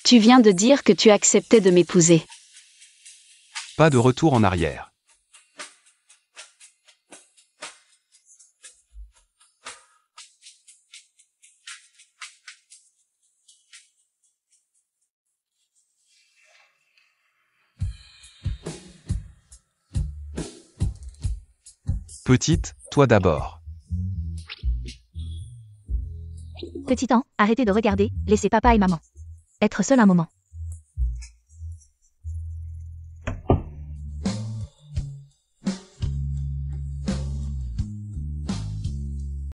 tu viens de dire que tu acceptais de m'épouser. Pas de retour en arrière. Petite, toi d'abord. Petit temps, arrêtez de regarder, laissez papa et maman. Être seul un moment.